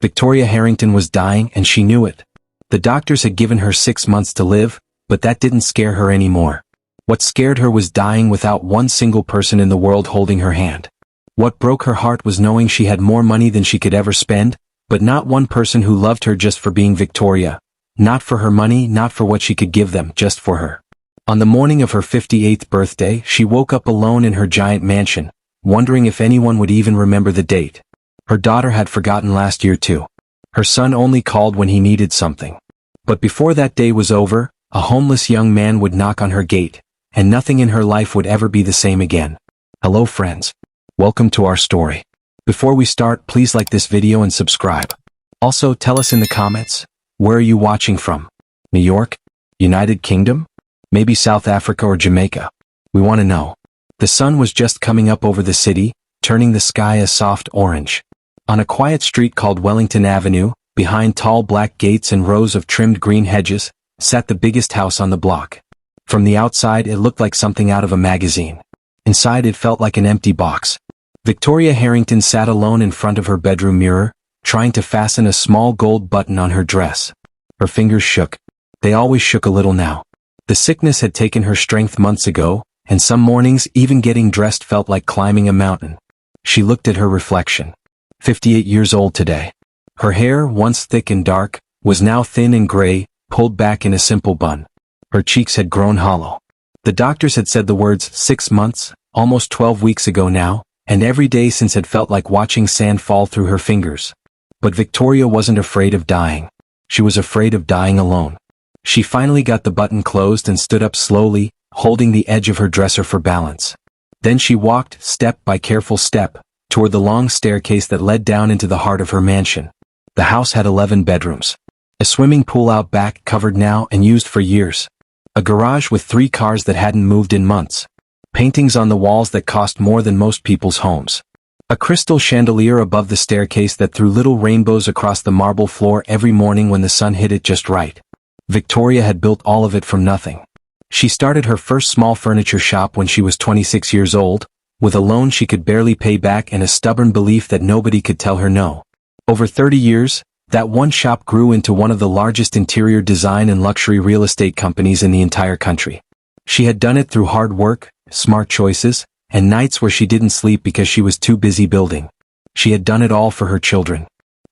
Victoria Harrington was dying and she knew it. The doctors had given her 6 months to live, but that didn't scare her anymore. What scared her was dying without one single person in the world holding her hand. What broke her heart was knowing she had more money than she could ever spend, but not one person who loved her just for being Victoria. Not for her money, not for what she could give them, just for her. On the morning of her 58th birthday, she woke up alone in her giant mansion, wondering if anyone would even remember the date. Her daughter had forgotten last year too. Her son only called when he needed something. But before that day was over, a homeless young man would knock on her gate, and nothing in her life would ever be the same again. Hello friends. Welcome to our story. Before we start, please like this video and subscribe. Also, tell us in the comments, where are you watching from? New York? United Kingdom? Maybe South Africa or Jamaica? We want to know. The sun was just coming up over the city, turning the sky a soft orange. On a quiet street called Wellington Avenue, behind tall black gates and rows of trimmed green hedges, sat the biggest house on the block. From the outside it looked like something out of a magazine. Inside it felt like an empty box. Victoria Harrington sat alone in front of her bedroom mirror, trying to fasten a small gold button on her dress. Her fingers shook. They always shook a little now. The sickness had taken her strength months ago, and some mornings even getting dressed felt like climbing a mountain. She looked at her reflection. 58 years old today. Her hair, once thick and dark, was now thin and gray, pulled back in a simple bun. Her cheeks had grown hollow. The doctors had said the words 6 months, almost 12 weeks ago now, and every day since had felt like watching sand fall through her fingers. But Victoria wasn't afraid of dying. She was afraid of dying alone. She finally got the button closed and stood up slowly, holding the edge of her dresser for balance. Then she walked, step by careful step, toward the long staircase that led down into the heart of her mansion. The house had 11 bedrooms. A swimming pool out back covered now and used for years. A garage with 3 cars that hadn't moved in months. Paintings on the walls that cost more than most people's homes. A crystal chandelier above the staircase that threw little rainbows across the marble floor every morning when the sun hit it just right. Victoria had built all of it from nothing. She started her first small furniture shop when she was 26 years old, with a loan she could barely pay back and a stubborn belief that nobody could tell her no. Over 30 years, that one shop grew into one of the largest interior design and luxury real estate companies in the entire country. She had done it through hard work, smart choices, and nights where she didn't sleep because she was too busy building. She had done it all for her children.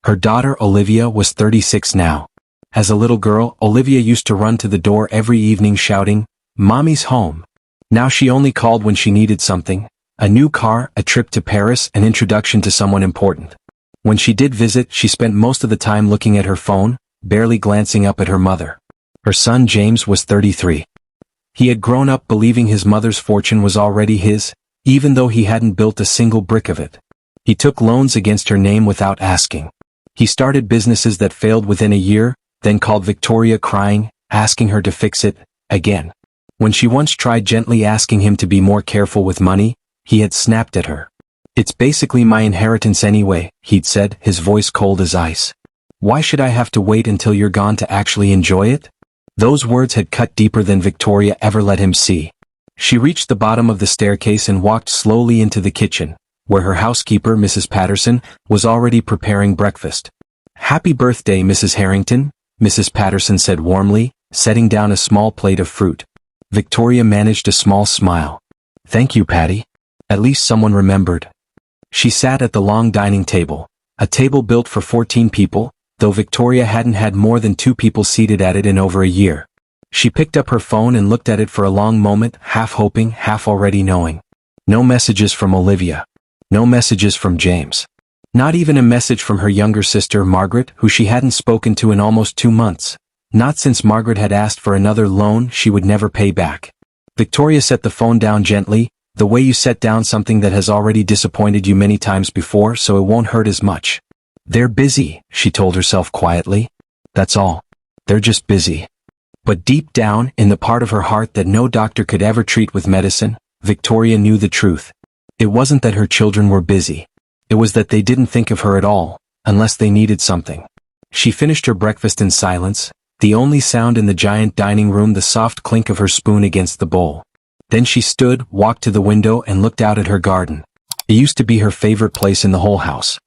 Her daughter Olivia was 36 now. As a little girl, Olivia used to run to the door every evening shouting, "Mommy's home." Now she only called when she needed something, a new car, a trip to Paris, an introduction to someone important. When she did visit, she spent most of the time looking at her phone, barely glancing up at her mother. Her son James was 33. He had grown up believing his mother's fortune was already his, even though he hadn't built a single brick of it. He took loans against her name without asking. He started businesses that failed within a year, then called Victoria crying, asking her to fix it, again. When she once tried gently asking him to be more careful with money, he had snapped at her. "It's basically my inheritance anyway," he'd said, his voice cold as ice. "Why should I have to wait until you're gone to actually enjoy it?" Those words had cut deeper than Victoria ever let him see. She reached the bottom of the staircase and walked slowly into the kitchen, where her housekeeper, Mrs. Patterson, was already preparing breakfast. "Happy birthday, Mrs. Harrington," Mrs. Patterson said warmly, setting down a small plate of fruit. Victoria managed a small smile. "Thank you, Patty. At least someone remembered." She sat at the long dining table, a table built for 14 people, though Victoria hadn't had more than 2 people seated at it in over a year. She picked up her phone and looked at it for a long moment, half hoping, half already knowing. No messages from Olivia. No messages from James. Not even a message from her younger sister Margaret, who she hadn't spoken to in almost 2 months. Not since Margaret had asked for another loan she would never pay back. Victoria set the phone down gently, the way you set down something that has already disappointed you many times before so it won't hurt as much. "They're busy," she told herself quietly. "That's all. They're just busy." But deep down, in the part of her heart that no doctor could ever treat with medicine, Victoria knew the truth. It wasn't that her children were busy. It was that they didn't think of her at all, unless they needed something. She finished her breakfast in silence, the only sound in the giant dining room the soft clink of her spoon against the bowl. Then she stood, walked to the window and looked out at her garden. It used to be her favorite place in the whole house.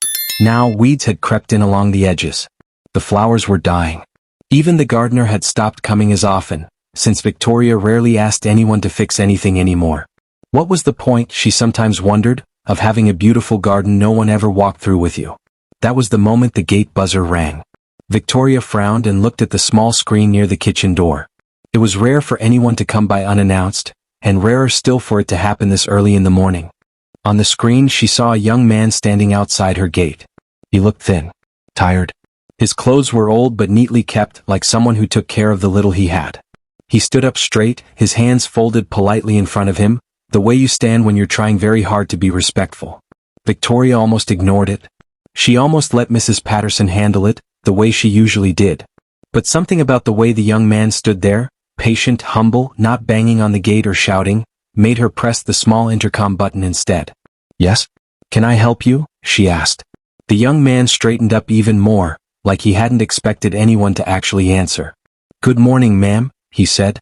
Now weeds had crept in along the edges. The flowers were dying. Even the gardener had stopped coming as often, since Victoria rarely asked anyone to fix anything anymore. What was the point, she sometimes wondered, of having a beautiful garden no one ever walked through with you? That was the moment the gate buzzer rang. Victoria frowned and looked at the small screen near the kitchen door. It was rare for anyone to come by unannounced, and rarer still for it to happen this early in the morning. On the screen she saw a young man standing outside her gate. He looked thin, tired. His clothes were old but neatly kept, like someone who took care of the little he had. He stood up straight, his hands folded politely in front of him, the way you stand when you're trying very hard to be respectful. Victoria almost ignored it. She almost let Mrs. Patterson handle it, the way she usually did. But something about the way the young man stood there, patient, humble, not banging on the gate or shouting, made her press the small intercom button instead. "Yes? Can I help you?" she asked. The young man straightened up even more, like he hadn't expected anyone to actually answer. "Good morning, ma'am," he said.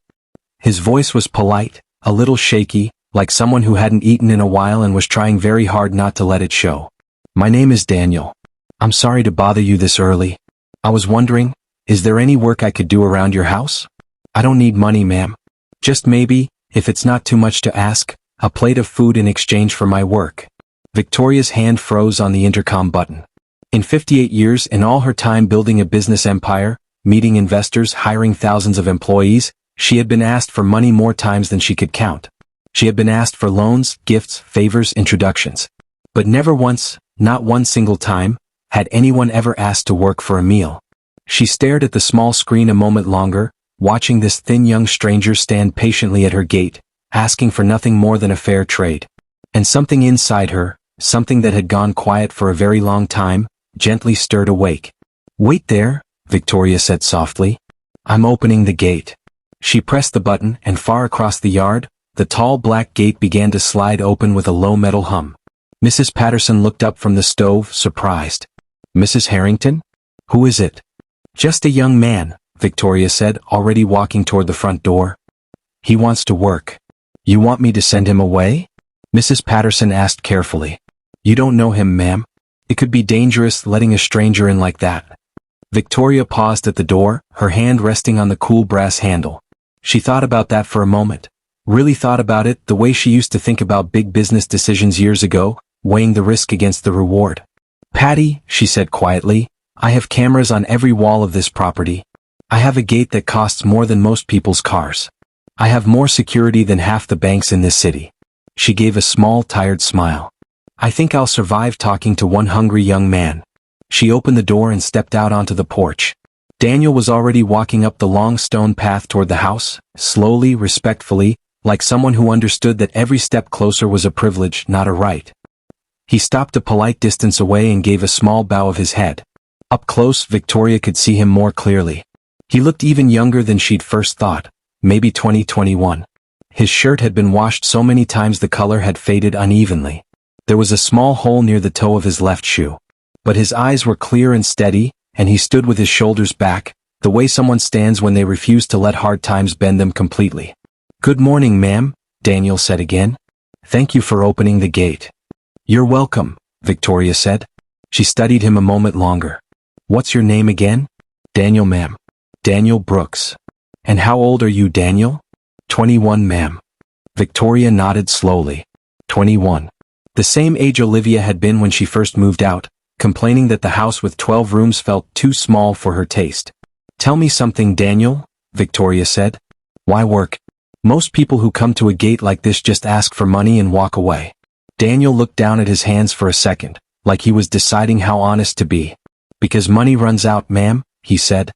His voice was polite, a little shaky, like someone who hadn't eaten in a while and was trying very hard not to let it show. "My name is Daniel. I'm sorry to bother you this early. I was wondering, is there any work I could do around your house? I don't need money, ma'am. Just maybe, if it's not too much to ask, a plate of food in exchange for my work." Victoria's hand froze on the intercom button. In 58 years, in all her time building a business empire, meeting investors, hiring thousands of employees, she had been asked for money more times than she could count. She had been asked for loans, gifts, favors, introductions. But never once, not one single time, had anyone ever asked to work for a meal. She stared at the small screen a moment longer, watching this thin young stranger stand patiently at her gate, asking for nothing more than a fair trade. And something inside her, something that had gone quiet for a very long time, gently stirred awake. "Wait there," Victoria said softly. "I'm opening the gate." She pressed the button, and far across the yard, the tall black gate began to slide open with a low metal hum. Mrs. Patterson looked up from the stove, surprised. "Mrs. Harrington? Who is it?" "Just a young man," Victoria said, already walking toward the front door. "He wants to work. You want me to send him away?" Mrs. Patterson asked carefully. "You don't know him, ma'am. It could be dangerous letting a stranger in like that." Victoria paused at the door, her hand resting on the cool brass handle. She thought about that for a moment. Really thought about it the way she used to think about big business decisions years ago, weighing the risk against the reward. "Patty," she said quietly, "I have cameras on every wall of this property. I have a gate that costs more than most people's cars. I have more security than half the banks in this city." She gave a small, tired smile. "I think I'll survive talking to one hungry young man." She opened the door and stepped out onto the porch. Daniel was already walking up the long stone path toward the house, slowly, respectfully, like someone who understood that every step closer was a privilege, not a right. He stopped a polite distance away and gave a small bow of his head. Up close, Victoria could see him more clearly. He looked even younger than she'd first thought, maybe 20-21. His shirt had been washed so many times the color had faded unevenly. There was a small hole near the toe of his left shoe. But his eyes were clear and steady, and he stood with his shoulders back, the way someone stands when they refuse to let hard times bend them completely. "Good morning, ma'am," Daniel said again. "Thank you for opening the gate." "You're welcome," Victoria said. She studied him a moment longer. "What's your name again?" "Daniel, ma'am." "Daniel Brooks." "And how old are you, Daniel?" 21, ma'am." Victoria nodded slowly. 21. The same age Olivia had been when she first moved out, complaining that the house with 12 rooms felt too small for her taste. "Tell me something, Daniel," Victoria said. "Why work? Most people who come to a gate like this just ask for money and walk away." Daniel looked down at his hands for a second, like he was deciding how honest to be. "Because money runs out, ma'am," he said.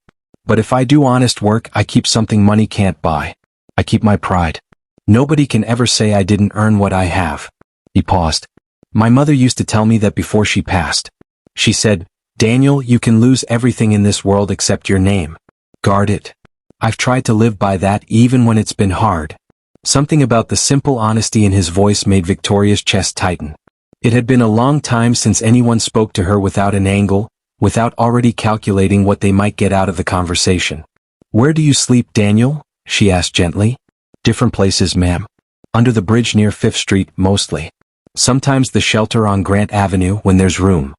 "But if I do honest work, I keep something money can't buy. I keep my pride. Nobody can ever say I didn't earn what I have." He paused. "My mother used to tell me that before she passed. She said, 'Daniel, you can lose everything in this world except your name. Guard it.' I've tried to live by that even when it's been hard." Something about the simple honesty in his voice made Victoria's chest tighten. It had been a long time since anyone spoke to her without an angle, without already calculating what they might get out of the conversation. "Where do you sleep, Daniel?" she asked gently. "Different places, ma'am. Under the bridge near 5th Street, mostly. Sometimes the shelter on Grant Avenue when there's room."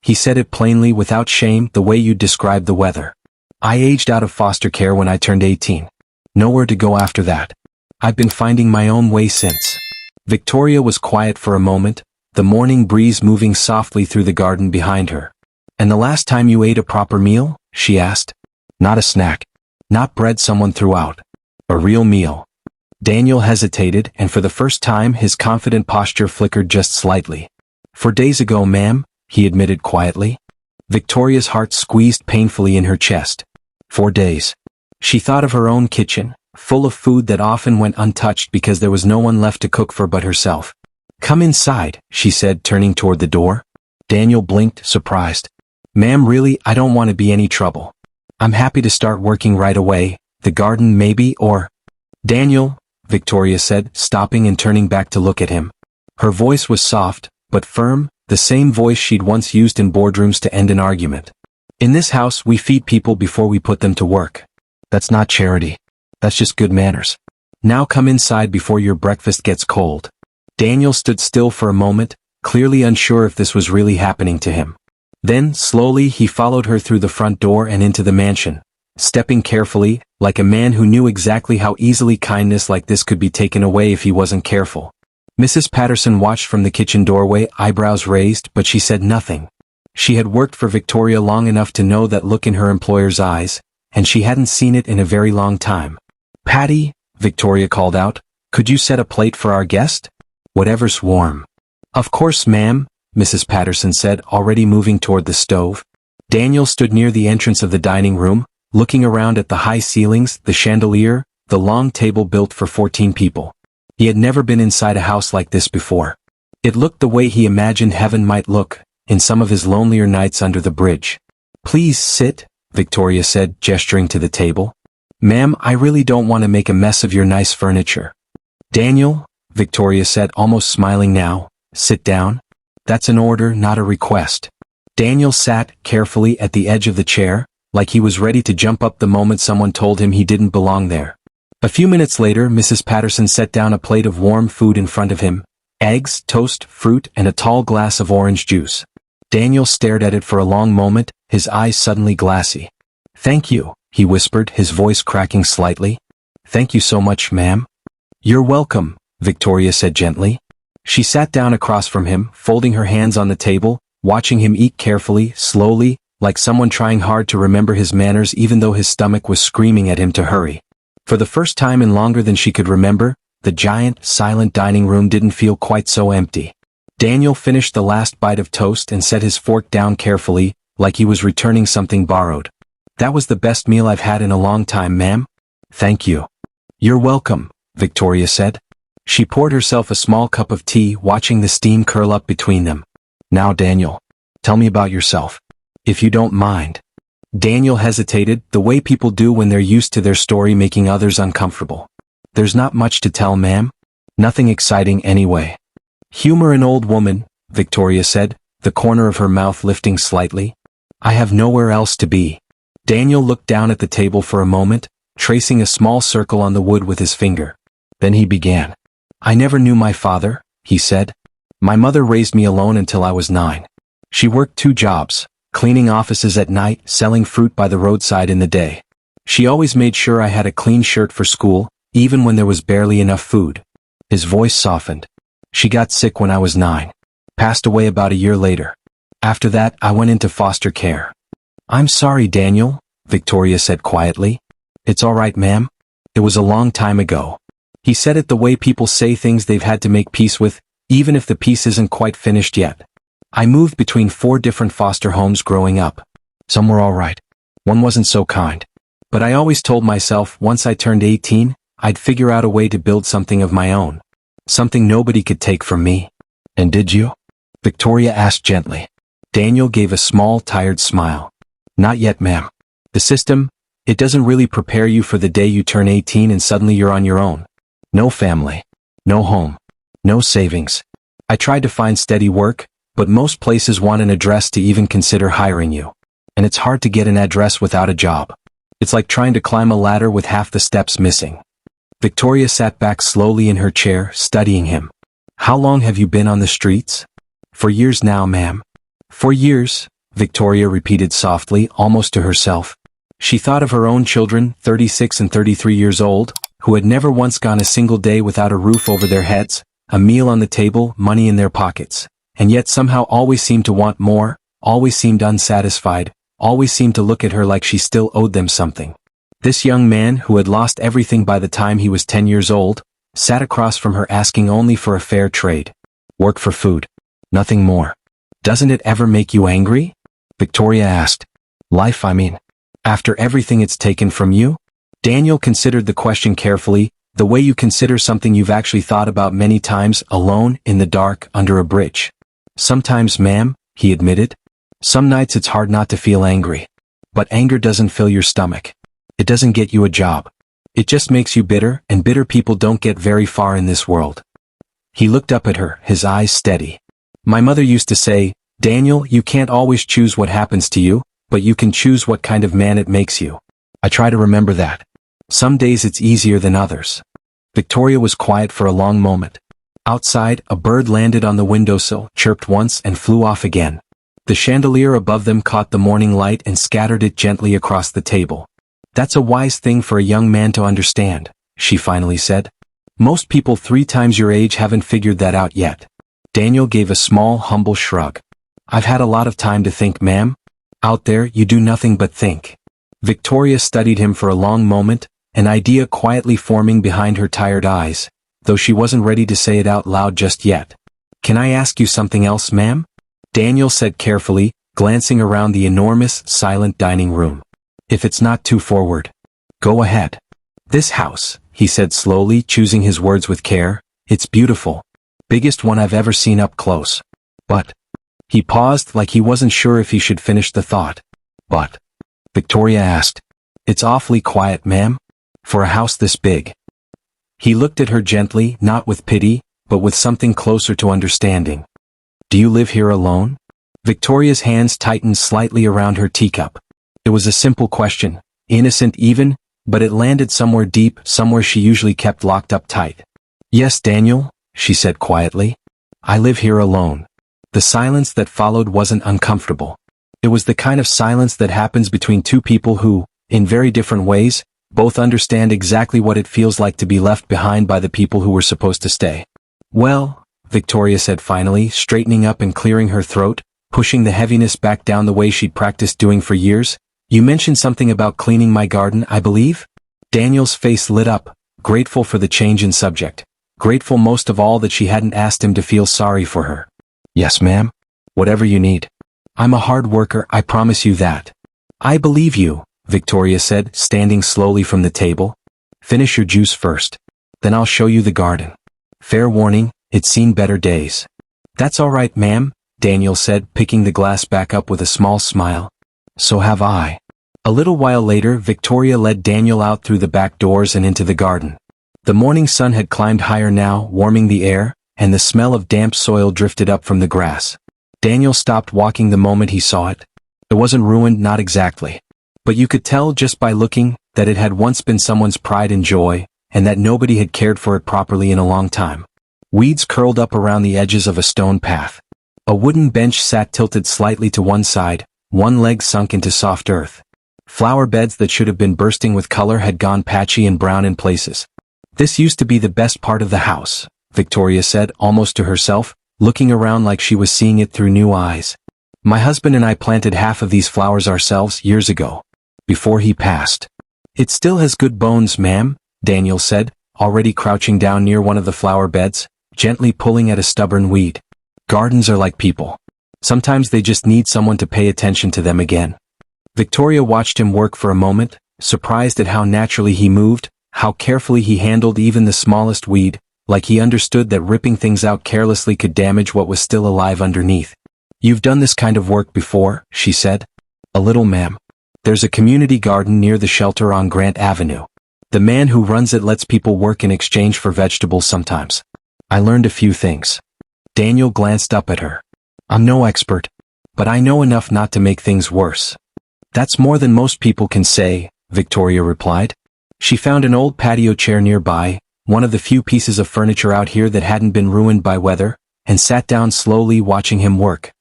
He said it plainly without shame, the way you described the weather. I aged out of foster care when I turned 18. Nowhere to go after that. I've been finding my own way since. Victoria was quiet for a moment, the morning breeze moving softly through the garden behind her. And the last time you ate a proper meal? She asked. Not a snack. Not bread someone threw out. A real meal. Daniel hesitated, and for the first time his confident posture flickered just slightly. 4 days ago, ma'am, he admitted quietly. Victoria's heart squeezed painfully in her chest. 4 days. She thought of her own kitchen, full of food that often went untouched because there was no one left to cook for but herself. Come inside, she said, turning toward the door. Daniel blinked, surprised. Ma'am, really, I don't want to be any trouble. I'm happy to start working right away, the garden maybe, or... Daniel, Victoria said, stopping and turning back to look at him. Her voice was soft, but firm, the same voice she'd once used in boardrooms to end an argument. In this house, we feed people before we put them to work. That's not charity. That's just good manners. Now come inside before your breakfast gets cold. Daniel stood still for a moment, clearly unsure if this was really happening to him. Then, slowly, he followed her through the front door and into the mansion, stepping carefully, like a man who knew exactly how easily kindness like this could be taken away if he wasn't careful. Mrs. Patterson watched from the kitchen doorway, eyebrows raised, but she said nothing. She had worked for Victoria long enough to know that look in her employer's eyes, and she hadn't seen it in a very long time. Patty, Victoria called out, could you set a plate for our guest? Whatever's warm. Of course, ma'am, Mrs. Patterson said, already moving toward the stove. Daniel stood near the entrance of the dining room, looking around at the high ceilings, the chandelier, the long table built for 14 people. He had never been inside a house like this before. It looked the way he imagined heaven might look, in some of his lonelier nights under the bridge. Please sit, Victoria said, gesturing to the table. Ma'am, I really don't want to make a mess of your nice furniture. Daniel, Victoria said, almost smiling now, sit down. That's an order, not a request. Daniel sat, carefully, at the edge of the chair, like he was ready to jump up the moment someone told him he didn't belong there. A few minutes later, Mrs. Patterson set down a plate of warm food in front of him, eggs, toast, fruit, and a tall glass of orange juice. Daniel stared at it for a long moment, his eyes suddenly glassy. Thank you, he whispered, his voice cracking slightly. Thank you so much, ma'am. You're welcome, Victoria said gently. She sat down across from him, folding her hands on the table, watching him eat carefully, slowly, like someone trying hard to remember his manners even though his stomach was screaming at him to hurry. For the first time in longer than she could remember, the giant, silent dining room didn't feel quite so empty. Daniel finished the last bite of toast and set his fork down carefully, like he was returning something borrowed. That was the best meal I've had in a long time, ma'am. Thank you. You're welcome, Victoria said. She poured herself a small cup of tea, watching the steam curl up between them. Now, Daniel, tell me about yourself. If you don't mind. Daniel hesitated, the way people do when they're used to their story making others uncomfortable. There's not much to tell, ma'am. Nothing exciting anyway. Humor an old woman, Victoria said, the corner of her mouth lifting slightly. I have nowhere else to be. Daniel looked down at the table for a moment, tracing a small circle on the wood with his finger. Then he began. I never knew my father, he said. My mother raised me alone until I was 9. She worked 2 jobs, cleaning offices at night, selling fruit by the roadside in the day. She always made sure I had a clean shirt for school, even when there was barely enough food. His voice softened. She got sick when I was 9. Passed away about a year later. After that, I went into foster care. I'm sorry, Daniel, Victoria said quietly. It's all right, ma'am. It was a long time ago. He said it the way people say things they've had to make peace with, even if the peace isn't quite finished yet. I moved between 4 different foster homes growing up. Some were all right. One wasn't so kind. But I always told myself once I turned 18, I'd figure out a way to build something of my own. Something nobody could take from me. And did you? Victoria asked gently. Daniel gave a small, tired smile. Not yet, ma'am. The system, it doesn't really prepare you for the day you turn 18 and suddenly you're on your own. No family. No home. No savings. I tried to find steady work, but most places want an address to even consider hiring you. And it's hard to get an address without a job. It's like trying to climb a ladder with half the steps missing. Victoria sat back slowly in her chair, studying him. How long have you been on the streets? For years now, ma'am. 4 years, Victoria repeated softly, almost to herself. She thought of her own children, 36 and 33 years old, who had never once gone a single day without a roof over their heads, a meal on the table, money in their pockets, and yet somehow always seemed to want more, always seemed unsatisfied, always seemed to look at her like she still owed them something. This young man, who had lost everything by the time he was 10 years old, sat across from her asking only for a fair trade. Work for food. Nothing more. Doesn't it ever make you angry? Victoria asked. Life, I mean. After everything it's taken from you? Daniel considered the question carefully, the way you consider something you've actually thought about many times, alone, in the dark, under a bridge. Sometimes, ma'am, he admitted. Some nights it's hard not to feel angry. But anger doesn't fill your stomach. It doesn't get you a job. It just makes you bitter, and bitter people don't get very far in this world. He looked up at her, his eyes steady. My mother used to say, Daniel, you can't always choose what happens to you, but you can choose what kind of man it makes you. I try to remember that. Some days it's easier than others. Victoria was quiet for a long moment. Outside, a bird landed on the windowsill, chirped once and flew off again. The chandelier above them caught the morning light and scattered it gently across the table. That's a wise thing for a young man to understand, she finally said. Most people 3 times your age haven't figured that out yet. Daniel gave a small, humble shrug. I've had a lot of time to think, ma'am. Out there, you do nothing but think. Victoria studied him for a long moment, an idea quietly forming behind her tired eyes, though she wasn't ready to say it out loud just yet. Can I ask you something else, ma'am? Daniel said carefully, glancing around the enormous, silent dining room. If it's not too forward. Go ahead. This house, he said slowly, choosing his words with care, it's beautiful. Biggest one I've ever seen up close. But. He paused like he wasn't sure if he should finish the thought. But. Victoria asked. It's awfully quiet, ma'am. For a house this big. He looked at her gently, not with pity, but with something closer to understanding. Do you live here alone? Victoria's hands tightened slightly around her teacup. It was a simple question, innocent even, but it landed somewhere deep, somewhere she usually kept locked up tight. Yes, Daniel, she said quietly. I live here alone. The silence that followed wasn't uncomfortable. It was the kind of silence that happens between two people who, in very different ways, both understand exactly what it feels like to be left behind by the people who were supposed to stay. Well, Victoria said finally, straightening up and clearing her throat, pushing the heaviness back down the way she'd practiced doing for years. You mentioned something about cleaning my garden, I believe? Daniel's face lit up, grateful for the change in subject. Grateful most of all that she hadn't asked him to feel sorry for her. Yes, ma'am. Whatever you need. I'm a hard worker, I promise you that. I believe you, Victoria said, standing slowly from the table. Finish your juice first. Then I'll show you the garden. Fair warning, it's seen better days. That's all right, ma'am, Daniel said, picking the glass back up with a small smile. So have I. A little while later, Victoria led Daniel out through the back doors and into the garden. The morning sun had climbed higher now, warming the air, and the smell of damp soil drifted up from the grass. Daniel stopped walking the moment he saw it. It wasn't ruined, not exactly. But you could tell just by looking that it had once been someone's pride and joy, and that nobody had cared for it properly in a long time. Weeds curled up around the edges of a stone path. A wooden bench sat tilted slightly to one side, one leg sunk into soft earth. Flower beds that should have been bursting with color had gone patchy and brown in places. This used to be the best part of the house, Victoria said, almost to herself, looking around like she was seeing it through new eyes. My husband and I planted half of these flowers ourselves years ago. Before he passed. It still has good bones, ma'am, Daniel said, already crouching down near one of the flower beds, gently pulling at a stubborn weed. Gardens are like people. Sometimes they just need someone to pay attention to them again. Victoria watched him work for a moment, surprised at how naturally he moved, how carefully he handled even the smallest weed, like he understood that ripping things out carelessly could damage what was still alive underneath. You've done this kind of work before, she said. A little, ma'am. There's a community garden near the shelter on Grant Avenue. The man who runs it lets people work in exchange for vegetables sometimes. I learned a few things. Daniel glanced up at her. I'm no expert, but I know enough not to make things worse. That's more than most people can say, Victoria replied. She found an old patio chair nearby, one of the few pieces of furniture out here that hadn't been ruined by weather, and sat down slowly watching him work.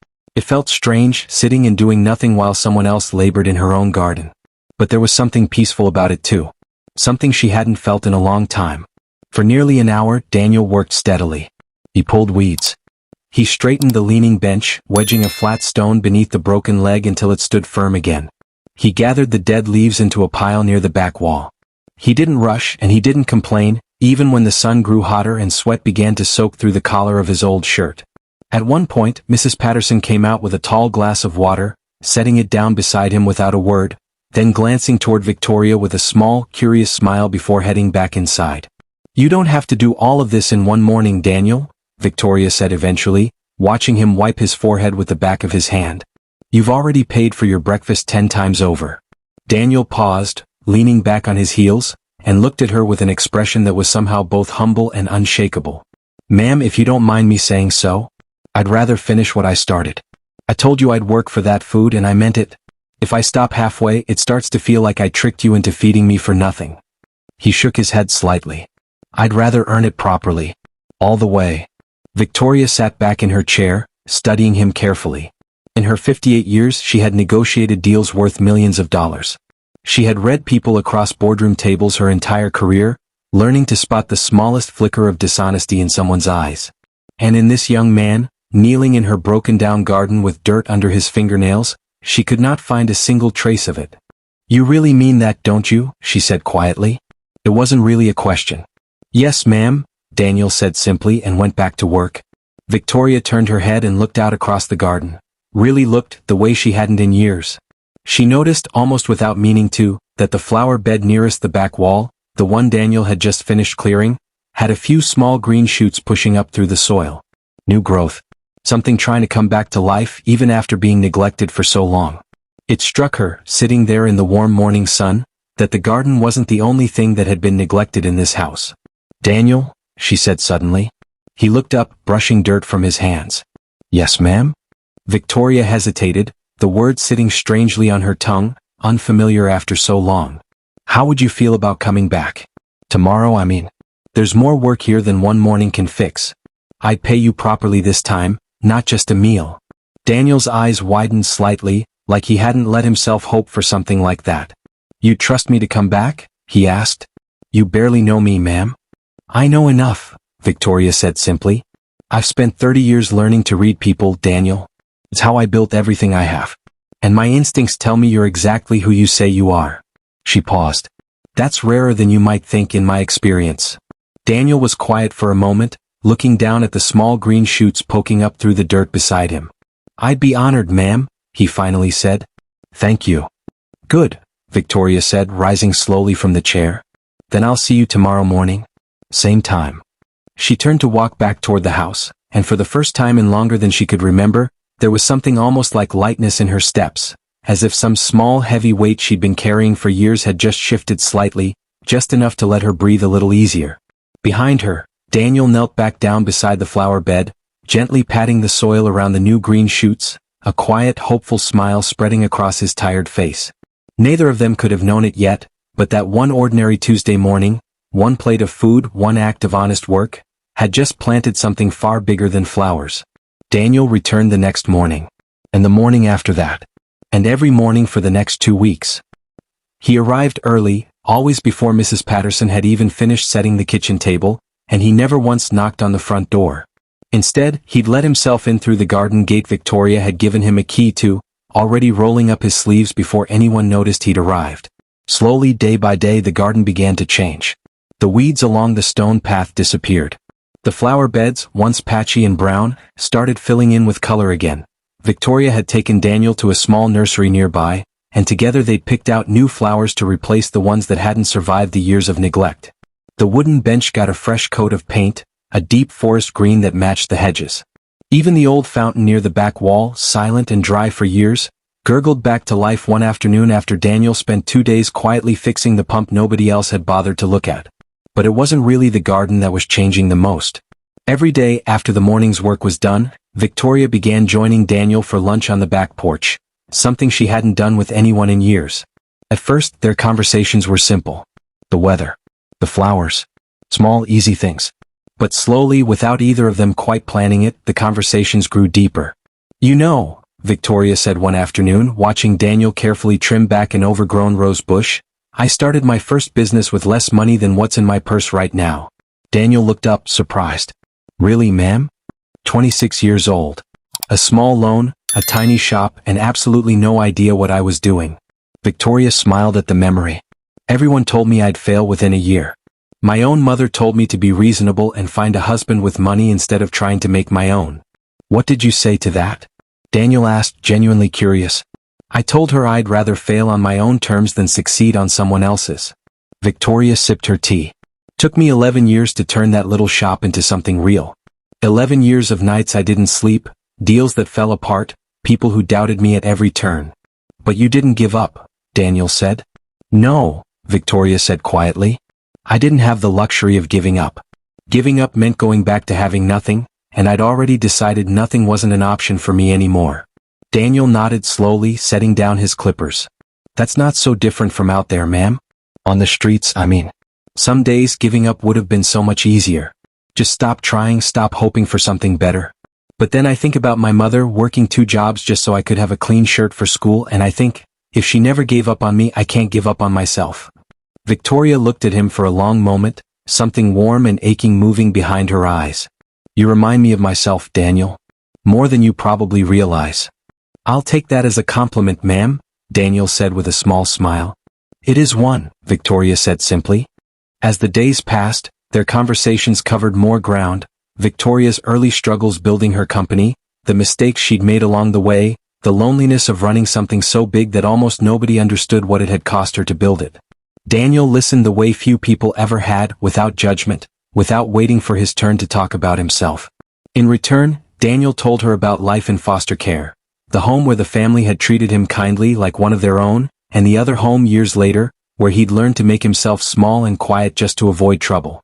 It felt strange, sitting and doing nothing while someone else labored in her own garden. But there was something peaceful about it too. Something she hadn't felt in a long time. For nearly an hour, Daniel worked steadily. He pulled weeds. He straightened the leaning bench, wedging a flat stone beneath the broken leg until it stood firm again. He gathered the dead leaves into a pile near the back wall. He didn't rush and he didn't complain, even when the sun grew hotter and sweat began to soak through the collar of his old shirt. At one point, Mrs. Patterson came out with a tall glass of water, setting it down beside him without a word, then glancing toward Victoria with a small, curious smile before heading back inside. "You don't have to do all of this in one morning, Daniel," Victoria said eventually, watching him wipe his forehead with the back of his hand. "You've already paid for your breakfast 10 times over." Daniel paused, leaning back on his heels, and looked at her with an expression that was somehow both humble and unshakable. "Ma'am, if you don't mind me saying so, I'd rather finish what I started. I told you I'd work for that food and I meant it. If I stop halfway, it starts to feel like I tricked you into feeding me for nothing." He shook his head slightly. "I'd rather earn it properly. All the way." Victoria sat back in her chair, studying him carefully. In her 58 years, she had negotiated deals worth millions of dollars. She had read people across boardroom tables her entire career, learning to spot the smallest flicker of dishonesty in someone's eyes. And in this young man, kneeling in her broken-down garden with dirt under his fingernails, she could not find a single trace of it. "You really mean that, don't you?" she said quietly. It wasn't really a question. "Yes, ma'am," Daniel said simply and went back to work. Victoria turned her head and looked out across the garden. Really looked the way she hadn't in years. She noticed, almost without meaning to, that the flower bed nearest the back wall, the one Daniel had just finished clearing, had a few small green shoots pushing up through the soil. New growth. Something trying to come back to life even after being neglected for so long. It struck her, sitting there in the warm morning sun, that the garden wasn't the only thing that had been neglected in this house. "Daniel," she said suddenly. He looked up, brushing dirt from his hands. "Yes, ma'am?" Victoria hesitated, the words sitting strangely on her tongue, unfamiliar after so long. "How would you feel about coming back? Tomorrow, I mean. There's more work here than one morning can fix. I'd pay you properly this time, not just a meal." Daniel's eyes widened slightly, like he hadn't let himself hope for something like that. "You trust me to come back?" he asked. "You barely know me, ma'am." "I know enough," Victoria said simply. "I've spent 30 years learning to read people, Daniel. It's how I built everything I have. And my instincts tell me you're exactly who you say you are." She paused. "That's rarer than you might think in my experience." Daniel was quiet for a moment, looking down at the small green shoots poking up through the dirt beside him. "I'd be honored, ma'am," he finally said. "Thank you." "Good," Victoria said, rising slowly from the chair. "Then I'll see you tomorrow morning. Same time." She turned to walk back toward the house, and for the first time in longer than she could remember, there was something almost like lightness in her steps, as if some small heavy weight she'd been carrying for years had just shifted slightly, just enough to let her breathe a little easier. Behind her, Daniel knelt back down beside the flower bed, gently patting the soil around the new green shoots, a quiet, hopeful smile spreading across his tired face. Neither of them could have known it yet, but that one ordinary Tuesday morning, one plate of food, one act of honest work, had just planted something far bigger than flowers. Daniel returned the next morning, and the morning after that, and every morning for the next 2 weeks. He arrived early, always before Mrs. Patterson had even finished setting the kitchen table, and he never once knocked on the front door. Instead, he'd let himself in through the garden gate Victoria had given him a key to, already rolling up his sleeves before anyone noticed he'd arrived. Slowly, day by day, the garden began to change. The weeds along the stone path disappeared. The flower beds, once patchy and brown, started filling in with color again. Victoria had taken Daniel to a small nursery nearby, and together they'd picked out new flowers to replace the ones that hadn't survived the years of neglect. The wooden bench got a fresh coat of paint, a deep forest green that matched the hedges. Even the old fountain near the back wall, silent and dry for years, gurgled back to life one afternoon after Daniel spent 2 days quietly fixing the pump nobody else had bothered to look at. But it wasn't really the garden that was changing the most. Every day after the morning's work was done, Victoria began joining Daniel for lunch on the back porch, something she hadn't done with anyone in years. At first, their conversations were simple. The weather. The flowers. Small, easy things. But slowly, without either of them quite planning it, the conversations grew deeper. "You know," Victoria said one afternoon, watching Daniel carefully trim back an overgrown rose bush. I started my first business with less money than what's in my purse right now. Daniel looked up, surprised. Really, ma'am? 26 years old. A small loan, a tiny shop, and absolutely no idea what I was doing. Victoria smiled at the memory. Everyone told me I'd fail within a year. My own mother told me to be reasonable and find a husband with money instead of trying to make my own. What did you say to that? Daniel asked, genuinely curious. I told her I'd rather fail on my own terms than succeed on someone else's. Victoria sipped her tea. Took me 11 years to turn that little shop into something real. 11 years of nights I didn't sleep, deals that fell apart, people who doubted me at every turn. But you didn't give up, Daniel said. No, Victoria said quietly. I didn't have the luxury of giving up. Giving up meant going back to having nothing, and I'd already decided nothing wasn't an option for me anymore. Daniel nodded slowly, setting down his clippers. That's not so different from out there, ma'am. On the streets, I mean. Some days giving up would have been so much easier. Just stop trying, stop hoping for something better. But then I think about my mother working 2 jobs just so I could have a clean shirt for school, and I think, if she never gave up on me, I can't give up on myself. Victoria looked at him for a long moment, something warm and aching moving behind her eyes. You remind me of myself, Daniel. More than you probably realize. I'll take that as a compliment, ma'am, Daniel said with a small smile. It is one, Victoria said simply. As the days passed, their conversations covered more ground, Victoria's early struggles building her company, the mistakes she'd made along the way, the loneliness of running something so big that almost nobody understood what it had cost her to build it. Daniel listened the way few people ever had, without judgment, without waiting for his turn to talk about himself. In return, Daniel told her about life in foster care, the home where the family had treated him kindly like one of their own, and the other home years later, where he'd learned to make himself small and quiet just to avoid trouble.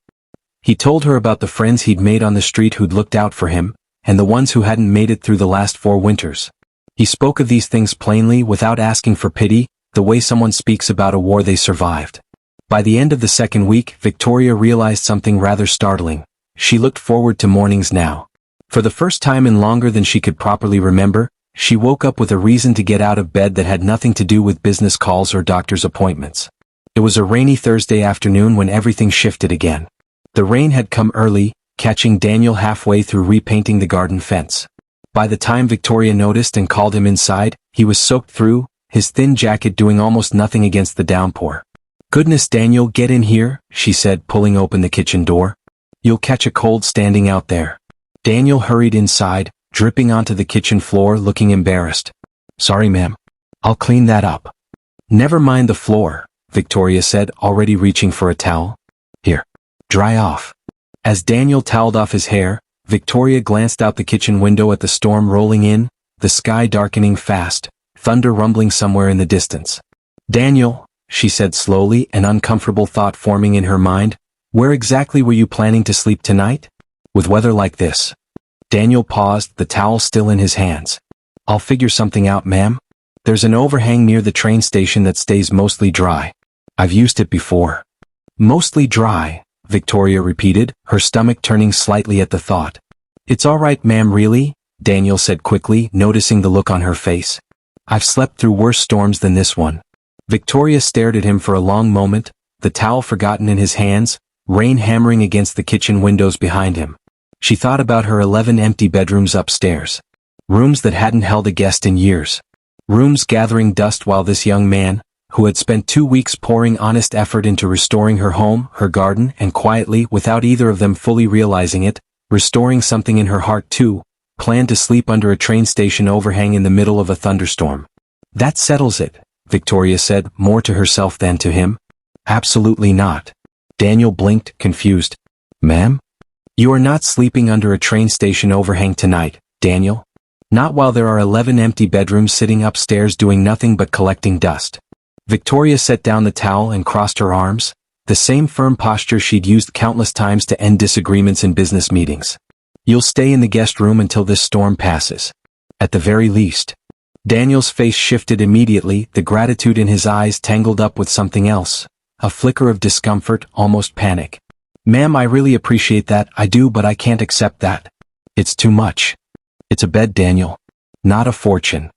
He told her about the friends he'd made on the street who'd looked out for him, and the ones who hadn't made it through the last 4 winters. He spoke of these things plainly without asking for pity, the way someone speaks about a war they survived. By the end of the second week, Victoria realized something rather startling. She looked forward to mornings now. For the first time in longer than she could properly remember, she woke up with a reason to get out of bed that had nothing to do with business calls or doctor's appointments. It was a rainy Thursday afternoon when everything shifted again. The rain had come early, catching Daniel halfway through repainting the garden fence. By the time Victoria noticed and called him inside, he was soaked through, his thin jacket doing almost nothing against the downpour. Goodness, Daniel, get in here, she said, pulling open the kitchen door. You'll catch a cold standing out there. Daniel hurried inside, dripping onto the kitchen floor, looking embarrassed. Sorry, ma'am. I'll clean that up. Never mind the floor, Victoria said, already reaching for a towel. Here. Dry off. As Daniel toweled off his hair, Victoria glanced out the kitchen window at the storm rolling in, the sky darkening fast, thunder rumbling somewhere in the distance. Daniel, she said slowly, an uncomfortable thought forming in her mind, where exactly were you planning to sleep tonight? With weather like this? Daniel paused, the towel still in his hands. I'll figure something out, ma'am. There's an overhang near the train station that stays mostly dry. I've used it before. Mostly dry, Victoria repeated, her stomach turning slightly at the thought. It's all right, ma'am, really? Daniel said quickly, noticing the look on her face. I've slept through worse storms than this one. Victoria stared at him for a long moment, the towel forgotten in his hands, rain hammering against the kitchen windows behind him. She thought about her 11 empty bedrooms upstairs. Rooms that hadn't held a guest in years. Rooms gathering dust while this young man, who had spent 2 weeks pouring honest effort into restoring her home, her garden, and quietly, without either of them fully realizing it, restoring something in her heart too, planned to sleep under a train station overhang in the middle of a thunderstorm. That settles it, Victoria said, more to herself than to him. Absolutely not. Daniel blinked, confused. Ma'am? You are not sleeping under a train station overhang tonight, Daniel. Not while there are 11 empty bedrooms sitting upstairs doing nothing but collecting dust. Victoria set down the towel and crossed her arms, the same firm posture she'd used countless times to end disagreements in business meetings. You'll stay in the guest room until this storm passes. At the very least. Daniel's face shifted immediately, the gratitude in his eyes tangled up with something else, a flicker of discomfort, almost panic. Ma'am, I really appreciate that, I do, but I can't accept that. It's too much. It's a bed, Daniel. Not a fortune.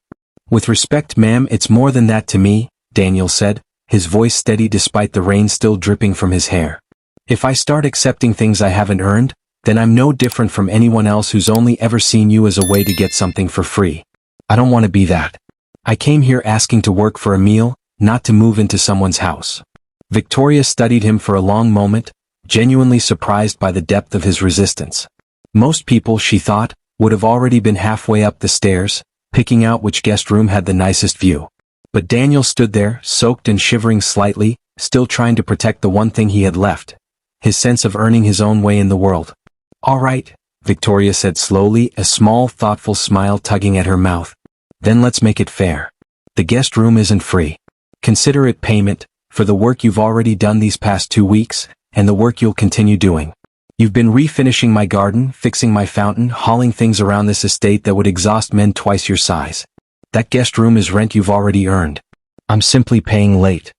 With respect, ma'am, it's more than that to me, Daniel said, his voice steady despite the rain still dripping from his hair. If I start accepting things I haven't earned, then I'm no different from anyone else who's only ever seen you as a way to get something for free. I don't want to be that. I came here asking to work for a meal, not to move into someone's house. Victoria studied him for a long moment, genuinely surprised by the depth of his resistance. Most people, she thought, would have already been halfway up the stairs, picking out which guest room had the nicest view. But Daniel stood there, soaked and shivering slightly, still trying to protect the one thing he had left, his sense of earning his own way in the world. All right, Victoria said slowly, a small, thoughtful smile tugging at her mouth. Then let's make it fair. The guest room isn't free. Consider it payment for the work you've already done these past 2 weeks, and the work you'll continue doing. You've been refinishing my garden, fixing my fountain, hauling things around this estate that would exhaust men twice your size. That guest room is rent you've already earned. I'm simply paying late.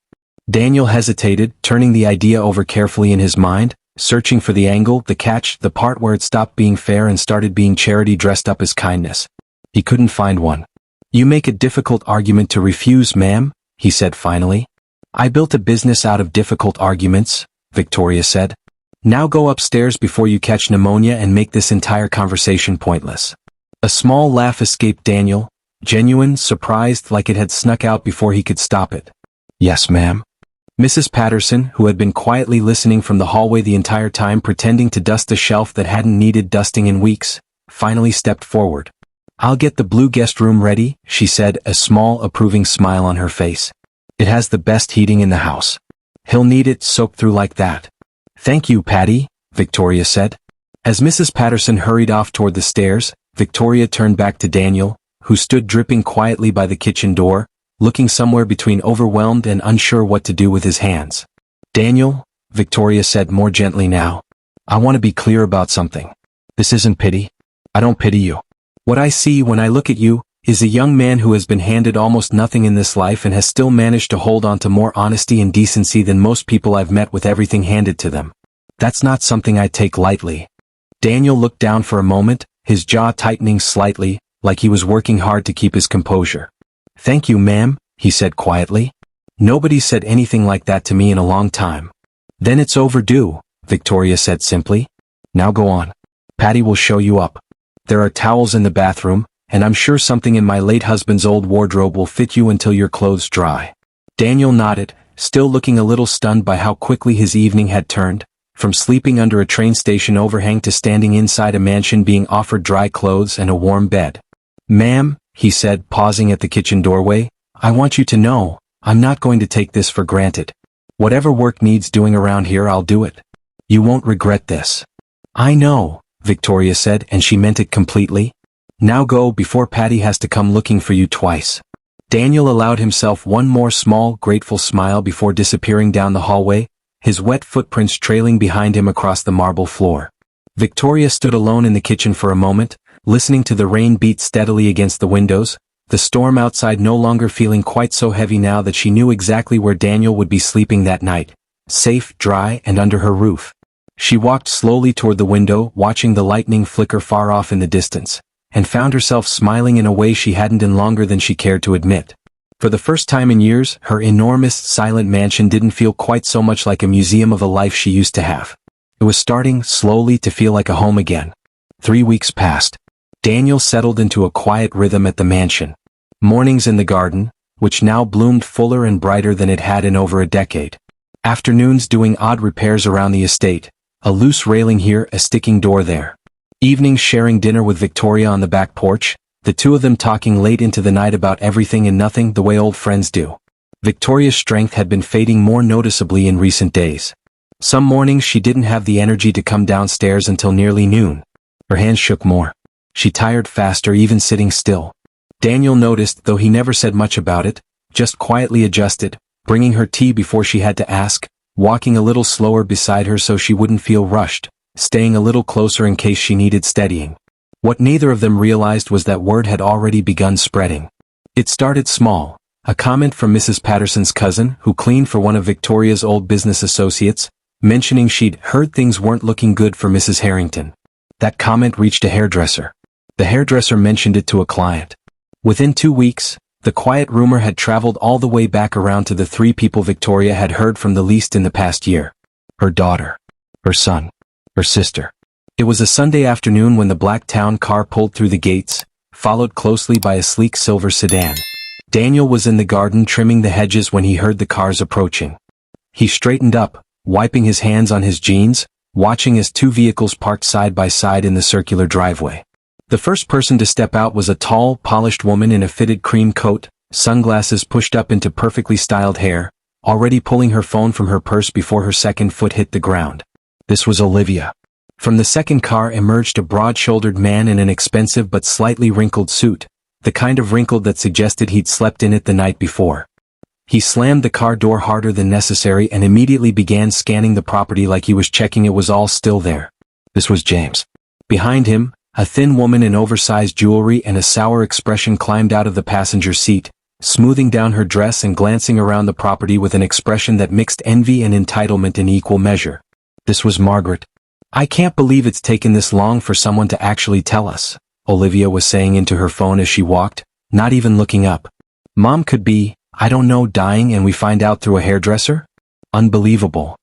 Daniel hesitated, turning the idea over carefully in his mind, searching for the angle, the catch, the part where it stopped being fair and started being charity dressed up as kindness. He couldn't find one. You make a difficult argument to refuse, ma'am, he said finally. I built a business out of difficult arguments, Victoria said. Now go upstairs before you catch pneumonia and make this entire conversation pointless. A small laugh escaped Daniel, genuine, surprised, like it had snuck out before he could stop it. Yes, ma'am. Mrs. Patterson, who had been quietly listening from the hallway the entire time pretending to dust a shelf that hadn't needed dusting in weeks, finally stepped forward. I'll get the blue guest room ready, she said, a small, approving smile on her face. It has the best heating in the house. He'll need it soaked through like that. Thank you, Patty, Victoria said. As Mrs. Patterson hurried off toward the stairs, Victoria turned back to Daniel, who stood dripping quietly by the kitchen door, looking somewhere between overwhelmed and unsure what to do with his hands. Daniel, Victoria said more gently now, I want to be clear about something. This isn't pity. I don't pity you. What I see when I look at you is a young man who has been handed almost nothing in this life and has still managed to hold on to more honesty and decency than most people I've met with everything handed to them. That's not something I take lightly. Daniel looked down for a moment, his jaw tightening slightly, like he was working hard to keep his composure. Thank you, ma'am, he said quietly. Nobody said anything like that to me in a long time. Then it's overdue, Victoria said simply. Now go on. Patty will show you up. There are towels in the bathroom, and I'm sure something in my late husband's old wardrobe will fit you until your clothes dry. Daniel nodded, still looking a little stunned by how quickly his evening had turned, from sleeping under a train station overhang to standing inside a mansion being offered dry clothes and a warm bed. Ma'am, he said, pausing at the kitchen doorway, I want you to know, I'm not going to take this for granted. Whatever work needs doing around here, I'll do it. You won't regret this. I know, Victoria said, and she meant it completely. Now go before Patty has to come looking for you twice. Daniel allowed himself one more small, grateful smile before disappearing down the hallway, his wet footprints trailing behind him across the marble floor. Victoria stood alone in the kitchen for a moment, listening to the rain beat steadily against the windows, the storm outside no longer feeling quite so heavy now that she knew exactly where Daniel would be sleeping that night, safe, dry, and under her roof. She walked slowly toward the window, watching the lightning flicker far off in the distance, and found herself smiling in a way she hadn't in longer than she cared to admit. For the first time in years, her enormous, silent mansion didn't feel quite so much like a museum of a life she used to have. It was starting, slowly, to feel like a home again. 3 weeks passed. Daniel settled into a quiet rhythm at the mansion. Mornings in the garden, which now bloomed fuller and brighter than it had in over a decade. Afternoons doing odd repairs around the estate, a loose railing here, a sticking door there. Evenings sharing dinner with Victoria on the back porch, the two of them talking late into the night about everything and nothing the way old friends do. Victoria's strength had been fading more noticeably in recent days. Some mornings she didn't have the energy to come downstairs until nearly noon. Her hands shook more. She tired faster even sitting still. Daniel noticed, though he never said much about it, just quietly adjusted, bringing her tea before she had to ask, walking a little slower beside her so she wouldn't feel rushed, staying a little closer in case she needed steadying. What neither of them realized was that word had already begun spreading. It started small, a comment from Mrs. Patterson's cousin, who cleaned for one of Victoria's old business associates, mentioning she'd heard things weren't looking good for Mrs. Harrington. That comment reached a hairdresser. The hairdresser mentioned it to a client. Within 2 weeks, the quiet rumor had traveled all the way back around to the 3 people Victoria had heard from the least in the past year. Her daughter, her son, her sister. It was a Sunday afternoon when the black town car pulled through the gates, followed closely by a sleek silver sedan. Daniel was in the garden trimming the hedges when he heard the cars approaching. He straightened up, wiping his hands on his jeans, watching as 2 vehicles parked side by side in the circular driveway. The first person to step out was a tall, polished woman in a fitted cream coat, sunglasses pushed up into perfectly styled hair, already pulling her phone from her purse before her second foot hit the ground. This was Olivia. From the second car emerged a broad-shouldered man in an expensive but slightly wrinkled suit, the kind of wrinkled that suggested he'd slept in it the night before. He slammed the car door harder than necessary and immediately began scanning the property like he was checking it was all still there. This was James. Behind him, a thin woman in oversized jewelry and a sour expression climbed out of the passenger seat, smoothing down her dress and glancing around the property with an expression that mixed envy and entitlement in equal measure. This was Margaret. "I can't believe it's taken this long for someone to actually tell us," Olivia was saying into her phone as she walked, not even looking up. "Mom could be, I don't know, dying and we find out through a hairdresser? Unbelievable."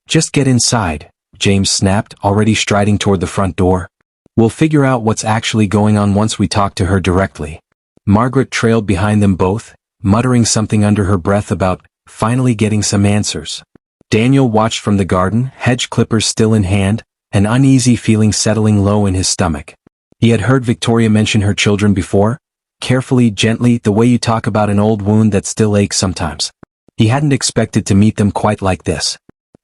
"Just get inside," James snapped, already striding toward the front door. "We'll figure out what's actually going on once we talk to her directly." Margaret trailed behind them both, muttering something under her breath about finally getting some answers. Daniel watched from the garden, hedge clippers still in hand, an uneasy feeling settling low in his stomach. He had heard Victoria mention her children before, carefully, gently, the way you talk about an old wound that still aches sometimes. He hadn't expected to meet them quite like this.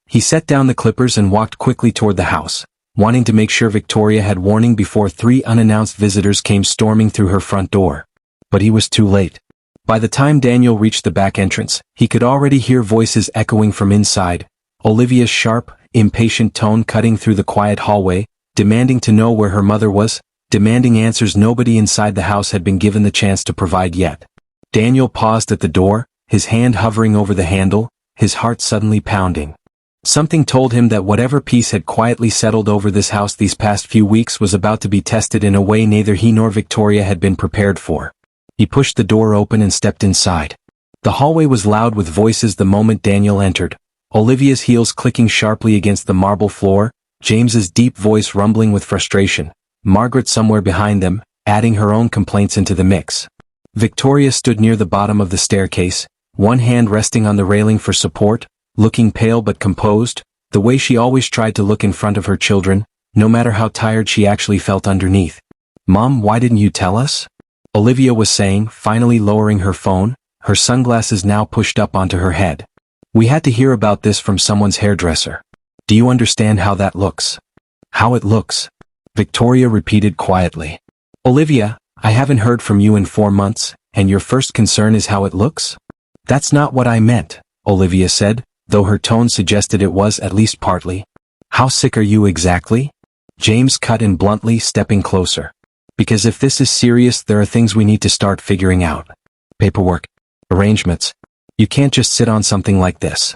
He set down the clippers and walked quickly toward the house, wanting to make sure Victoria had warning before 3 unannounced visitors came storming through her front door. But he was too late. By the time Daniel reached the back entrance, he could already hear voices echoing from inside, Olivia's sharp, impatient tone cutting through the quiet hallway, demanding to know where her mother was, demanding answers nobody inside the house had been given the chance to provide yet. Daniel paused at the door, his hand hovering over the handle, his heart suddenly pounding. Something told him that whatever peace had quietly settled over this house these past few weeks was about to be tested in a way neither he nor Victoria had been prepared for. He pushed the door open and stepped inside. The hallway was loud with voices the moment Daniel entered, Olivia's heels clicking sharply against the marble floor, James's deep voice rumbling with frustration, Margaret somewhere behind them, adding her own complaints into the mix. Victoria stood near the bottom of the staircase, one hand resting on the railing for support, looking pale but composed, the way she always tried to look in front of her children, no matter how tired she actually felt underneath. "Mom, why didn't you tell us?" Olivia was saying, finally lowering her phone, her sunglasses now pushed up onto her head. "We had to hear about this from someone's hairdresser. Do you understand how that looks?" "How it looks?" Victoria repeated quietly. "Olivia, I haven't heard from you in 4 months, and your first concern is how it looks?" "That's not what I meant," Olivia said, though her tone suggested it was at least partly. "How sick are you exactly?" James cut in bluntly, stepping closer. "Because if this is serious, there are things we need to start figuring out. Paperwork. Arrangements. You can't just sit on something like this."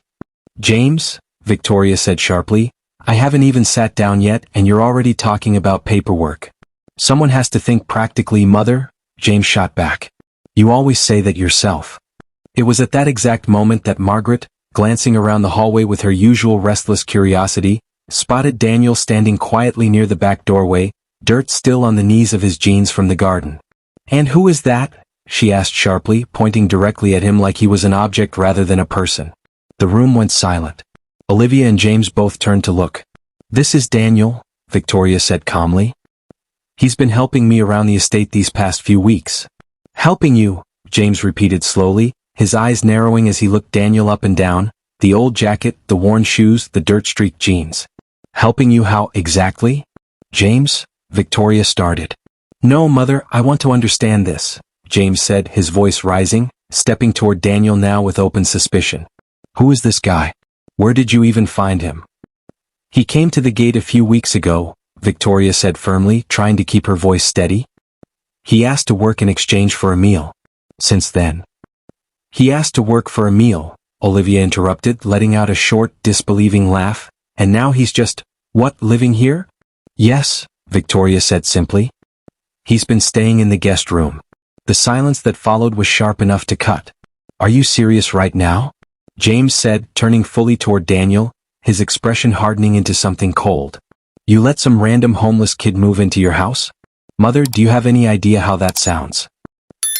"James," Victoria said sharply, "I haven't even sat down yet and you're already talking about paperwork." "Someone has to think practically, Mother," James shot back. "You always say that yourself." It was at that exact moment that Margaret, glancing around the hallway with her usual restless curiosity, spotted Daniel standing quietly near the back doorway, dirt still on the knees of his jeans from the garden. "And who is that?" she asked sharply, pointing directly at him like he was an object rather than a person. The room went silent. Olivia and James both turned to look. "This is Daniel," Victoria said calmly. "He's been helping me around the estate these past few weeks." "Helping you," James repeated slowly, his eyes narrowing as he looked Daniel up and down, the old jacket, the worn shoes, the dirt-streaked jeans. "Helping you how exactly?" "James?" Victoria started. "No, Mother, I want to understand this," James said, his voice rising, stepping toward Daniel now with open suspicion. "Who is this guy? Where did you even find him?" "He came to the gate a few weeks ago," Victoria said firmly, trying to keep her voice steady. "He asked to work in exchange for a meal. Since then." "He asked to work for a meal," Olivia interrupted, letting out a short, disbelieving laugh, "and now he's just, what, living here?" "Yes," Victoria said simply. "He's been staying in the guest room." The silence that followed was sharp enough to cut. "Are you serious right now?" James said, turning fully toward Daniel, his expression hardening into something cold. "You let some random homeless kid move into your house? Mother, do you have any idea how that sounds?"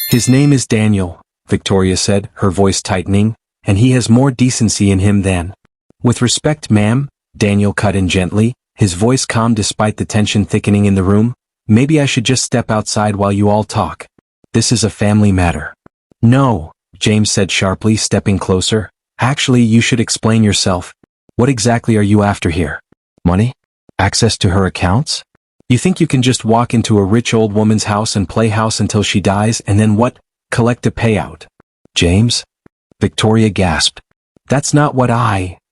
"His name is Daniel," Victoria said, her voice tightening, "and he has more decency in him than—" "With respect, ma'am," Daniel cut in gently, his voice calm despite the tension thickening in the room, "maybe I should just step outside while you all talk. This is a family matter." "No," James said sharply, stepping closer. "Actually, you should explain yourself. What exactly are you after here? Money? Access to her accounts? You think you can just walk into a rich old woman's house and play house until she dies and then what? Collect a payout?" "James?" Victoria gasped. "That's not what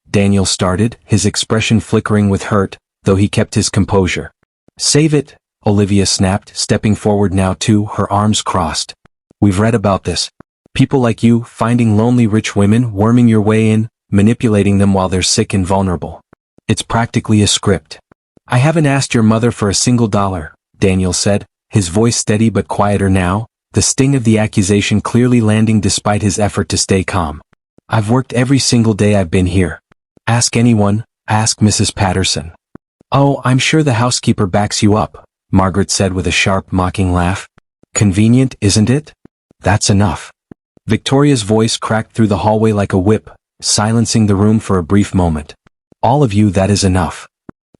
Daniel started, his expression flickering with hurt, though he kept his composure. "Save it," Olivia snapped, stepping forward now too, her arms crossed. "We've read about this. People like you, finding lonely rich women, worming your way in, manipulating them while they're sick and vulnerable. It's practically a script." "I haven't asked your mother for a single dollar," Daniel said, his voice steady but quieter now, the sting of the accusation clearly landing despite his effort to stay calm. "I've worked every single day I've been here. Ask anyone, ask Mrs. Patterson." "Oh, I'm sure the housekeeper backs you up," Margaret said with a sharp, mocking laugh. "Convenient, isn't it? That's enough." Victoria's voice cracked through the hallway like a whip, silencing the room for a brief moment. "All of you, that is enough."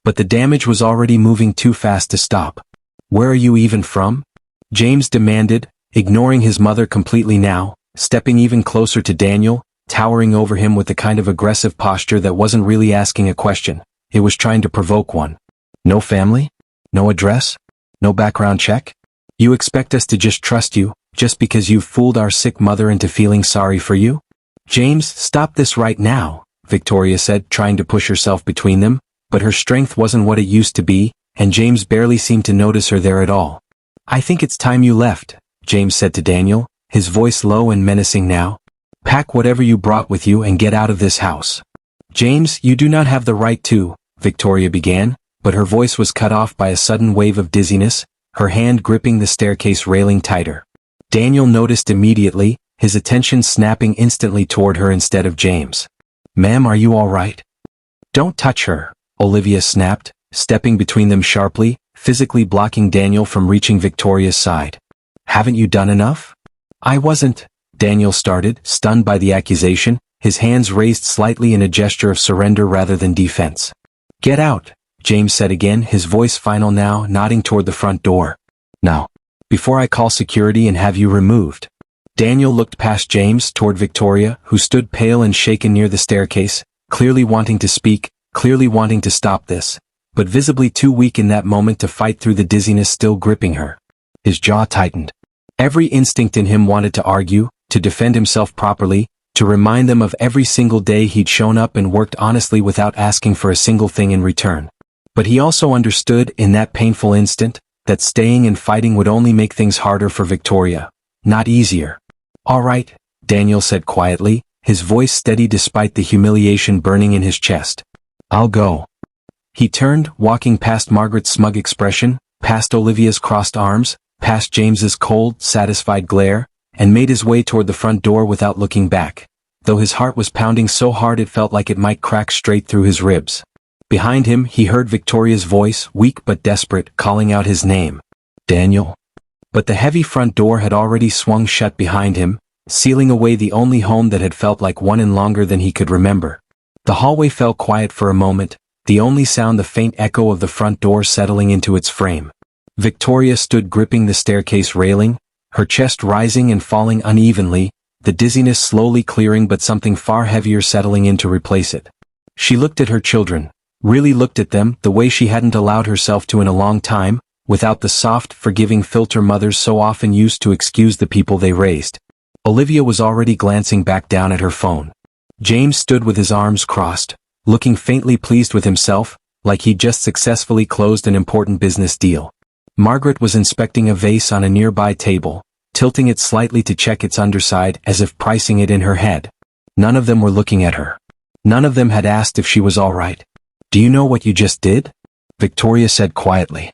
But the damage was already moving too fast to stop. "Where are you even from?" James demanded, ignoring his mother completely now, stepping even closer to Daniel, towering over him with the kind of aggressive posture that wasn't really asking a question, it was trying to provoke one. "No family? No address? No background check? You expect us to just trust you, just because you've fooled our sick mother into feeling sorry for you?" "James, stop this right now," Victoria said, trying to push herself between them, but her strength wasn't what it used to be, and James barely seemed to notice her there at all. "I think it's time you left," James said to Daniel, his voice low and menacing now. "Pack whatever you brought with you and get out of this house." "James, you do not have the right to," Victoria began, but her voice was cut off by a sudden wave of dizziness, her hand gripping the staircase railing tighter. Daniel noticed immediately, his attention snapping instantly toward her instead of James. "Ma'am, are you all right?" "Don't touch her," Olivia snapped, stepping between them sharply, physically blocking Daniel from reaching Victoria's side. "Haven't you done enough?" "I wasn't," Daniel started, stunned by the accusation, his hands raised slightly in a gesture of surrender rather than defense. "Get out," James said again, his voice final now, nodding toward the front door. "Now, before I call security and have you removed." Daniel looked past James toward Victoria, who stood pale and shaken near the staircase, clearly wanting to speak, clearly wanting to stop this, but visibly too weak in that moment to fight through the dizziness still gripping her. His jaw tightened. Every instinct in him wanted to argue, to defend himself properly, to remind them of every single day he'd shown up and worked honestly without asking for a single thing in return. But he also understood, in that painful instant, that staying and fighting would only make things harder for Victoria, not easier. "All right," Daniel said quietly, his voice steady despite the humiliation burning in his chest. "I'll go." He turned, walking past Margaret's smug expression, past Olivia's crossed arms, past James's cold, satisfied glare, and made his way toward the front door without looking back, though his heart was pounding so hard it felt like it might crack straight through his ribs. Behind him, he heard Victoria's voice, weak but desperate, calling out his name. "Daniel." But the heavy front door had already swung shut behind him, sealing away the only home that had felt like one in longer than he could remember. The hallway fell quiet for a moment, the only sound the faint echo of the front door settling into its frame. Victoria stood gripping the staircase railing, her chest rising and falling unevenly, the dizziness slowly clearing but something far heavier settling in to replace it. She looked at her children, really looked at them the way she hadn't allowed herself to in a long time, without the soft, forgiving filter mothers so often used to excuse the people they raised. Olivia was already glancing back down at her phone. James stood with his arms crossed, looking faintly pleased with himself, like he'd just successfully closed an important business deal. Margaret was inspecting a vase on a nearby table, tilting it slightly to check its underside as if pricing it in her head. None of them were looking at her. None of them had asked if she was all right. "Do you know what you just did?" Victoria said quietly.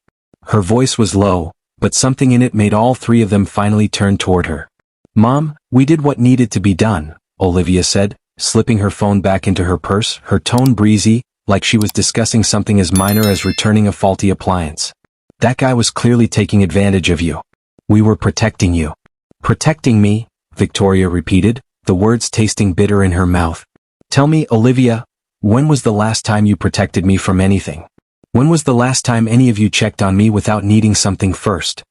Her voice was low, but something in it made all three of them finally turn toward her. "Mom, we did what needed to be done," Olivia said, slipping her phone back into her purse, her tone breezy, like she was discussing something as minor as returning a faulty appliance. "That guy was clearly taking advantage of you. We were protecting you." "Protecting me?" Victoria repeated, the words tasting bitter in her mouth. "Tell me, Olivia, when was the last time you protected me from anything? When was the last time any of you checked on me without needing something first?"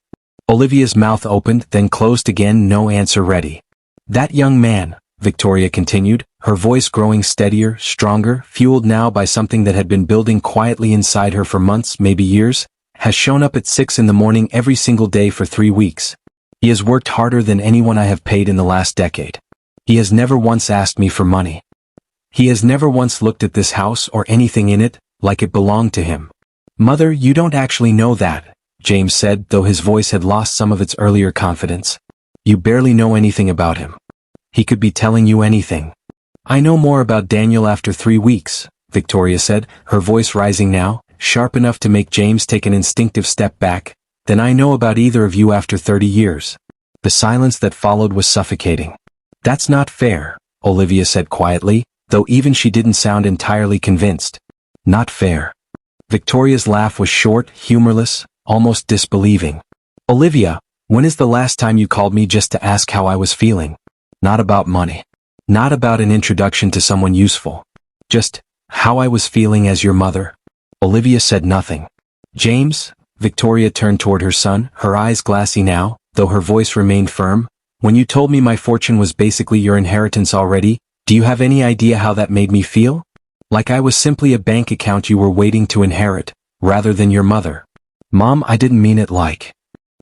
Olivia's mouth opened, then closed again, no answer ready. "That young man," Victoria continued, her voice growing steadier, stronger, fueled now by something that had been building quietly inside her for months, maybe years, "has shown up at 6 in the morning every single day for 3 weeks. He has worked harder than anyone I have paid in the last decade. He has never once asked me for money. He has never once looked at this house or anything in it, like it belonged to him." "Mother, you don't actually know that," James said, though his voice had lost some of its earlier confidence. "You barely know anything about him. He could be telling you anything." "I know more about Daniel after 3 weeks, Victoria said, her voice rising now, sharp enough to make James take an instinctive step back, "than I know about either of you after 30 years. The silence that followed was suffocating. "That's not fair," Olivia said quietly, though even she didn't sound entirely convinced. "Not fair." Victoria's laugh was short, humorless, almost disbelieving. "Olivia, when is the last time you called me just to ask how I was feeling? Not about money. Not about an introduction to someone useful. Just, how I was feeling as your mother." Olivia said nothing. "James," Victoria turned toward her son, her eyes glassy now, though her voice remained firm, "when you told me my fortune was basically your inheritance already, do you have any idea how that made me feel? Like I was simply a bank account you were waiting to inherit, rather than your mother." "Mom, I didn't mean it like."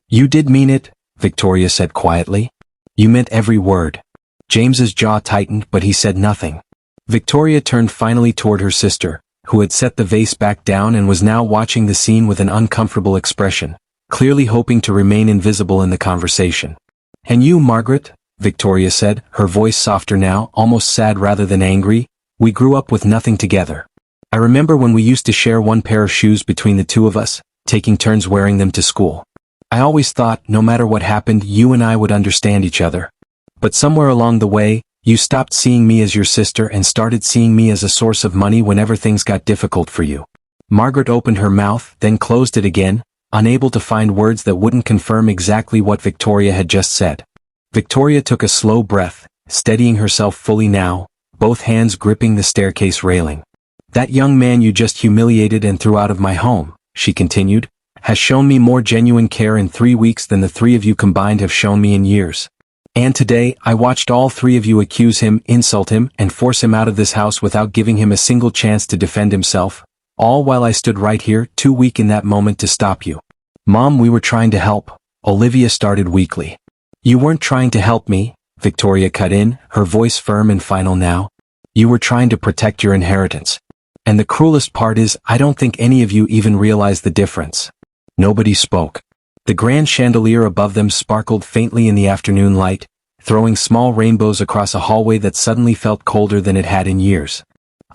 "You did mean it," Victoria said quietly. "You meant every word." James's jaw tightened, but he said nothing. Victoria turned finally toward her sister, who had set the vase back down and was now watching the scene with an uncomfortable expression, clearly hoping to remain invisible in the conversation. "And you, Margaret," Victoria said, her voice softer now, almost sad rather than angry, "we grew up with nothing together. I remember when we used to share one pair of shoes between the two of us, taking turns wearing them to school. I always thought, no matter what happened, you and I would understand each other. But somewhere along the way, you stopped seeing me as your sister and started seeing me as a source of money whenever things got difficult for you." Margaret opened her mouth, then closed it again, unable to find words that wouldn't confirm exactly what Victoria had just said. Victoria took a slow breath, steadying herself fully now, both hands gripping the staircase railing. "That young man you just humiliated and threw out of my home," she continued, "has shown me more genuine care in 3 weeks than the 3 of you combined have shown me in years. And today, I watched all 3 of you accuse him, insult him, and force him out of this house without giving him a single chance to defend himself, all while I stood right here, too weak in that moment to stop you." "Mom, we were trying to help," Olivia started weakly. "You weren't trying to help me," Victoria cut in, her voice firm and final now. "You were trying to protect your inheritance. And the cruelest part is, I don't think any of you even realize the difference." Nobody spoke. The grand chandelier above them sparkled faintly in the afternoon light, throwing small rainbows across a hallway that suddenly felt colder than it had in years.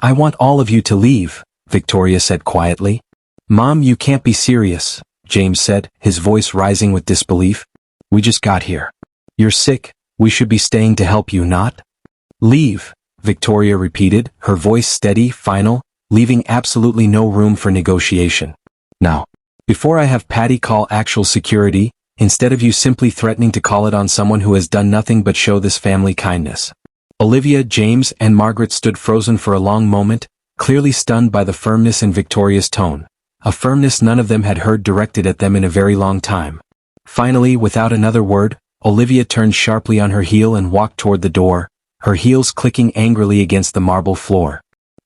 "I want all of you to leave," Victoria said quietly. "Mom, you can't be serious," James said, his voice rising with disbelief. "We just got here. You're sick, we should be staying to help you, not?" "Leave," Victoria repeated, her voice steady, final, leaving absolutely no room for negotiation. "Now. Before I have Patty call actual security, instead of you simply threatening to call it on someone who has done nothing but show this family kindness." Olivia, James, and Margaret stood frozen for a long moment, clearly stunned by the firmness in Victoria's tone, a firmness none of them had heard directed at them in a very long time. Finally, without another word, Olivia turned sharply on her heel and walked toward the door, her heels clicking angrily against the marble floor.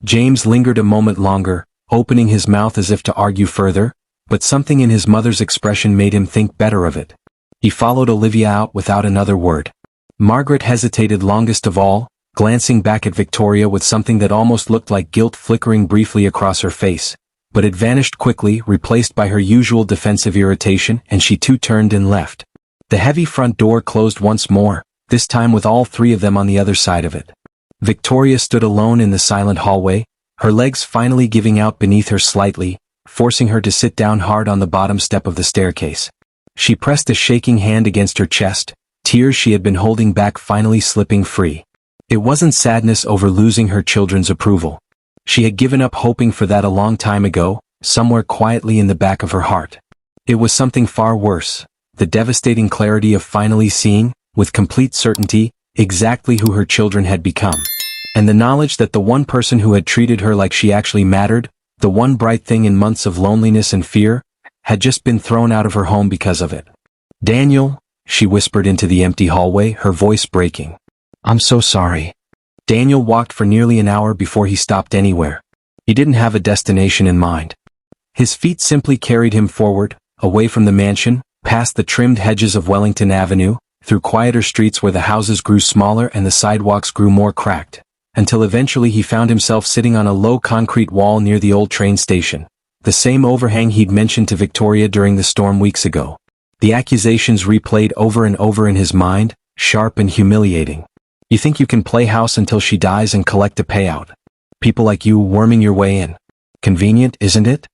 James lingered a moment longer, opening his mouth as if to argue further, but something in his mother's expression made him think better of it. He followed Olivia out without another word. Margaret hesitated longest of all, glancing back at Victoria with something that almost looked like guilt flickering briefly across her face, but it vanished quickly, replaced by her usual defensive irritation, and she too turned and left. The heavy front door closed once more, this time with all 3 of them on the other side of it. Victoria stood alone in the silent hallway, her legs finally giving out beneath her slightly, forcing her to sit down hard on the bottom step of the staircase. She pressed a shaking hand against her chest, tears she had been holding back finally slipping free. It wasn't sadness over losing her children's approval. She had given up hoping for that a long time ago, somewhere quietly in the back of her heart. It was something far worse, the devastating clarity of finally seeing, with complete certainty, exactly who her children had become. And the knowledge that the one person who had treated her like she actually mattered, the one bright thing in months of loneliness and fear, had just been thrown out of her home because of it. "Daniel," she whispered into the empty hallway, her voice breaking. "I'm so sorry." Daniel walked for nearly an hour before he stopped anywhere. He didn't have a destination in mind. His feet simply carried him forward, away from the mansion, past the trimmed hedges of Wellington Avenue, through quieter streets where the houses grew smaller and the sidewalks grew more cracked, until eventually he found himself sitting on a low concrete wall near the old train station, the same overhang he'd mentioned to Victoria during the storm weeks ago. The accusations replayed over and over in his mind, sharp and humiliating. "You think you can play house until she dies and collect a payout? People like you worming your way in. Convenient, isn't it?"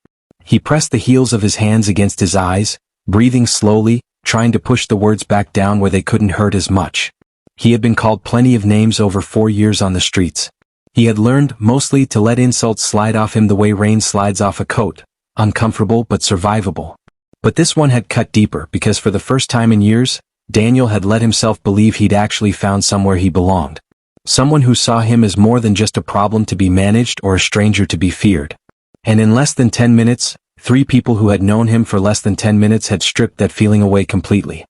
He pressed the heels of his hands against his eyes, breathing slowly, trying to push the words back down where they couldn't hurt as much. He had been called plenty of names over 4 years on the streets. He had learned, mostly, to let insults slide off him the way rain slides off a coat, uncomfortable but survivable. But this one had cut deeper because for the first time in years, Daniel had let himself believe he'd actually found somewhere he belonged. Someone who saw him as more than just a problem to be managed or a stranger to be feared. And in less than 10 minutes, 3 people who had known him for less than 10 minutes had stripped that feeling away completely.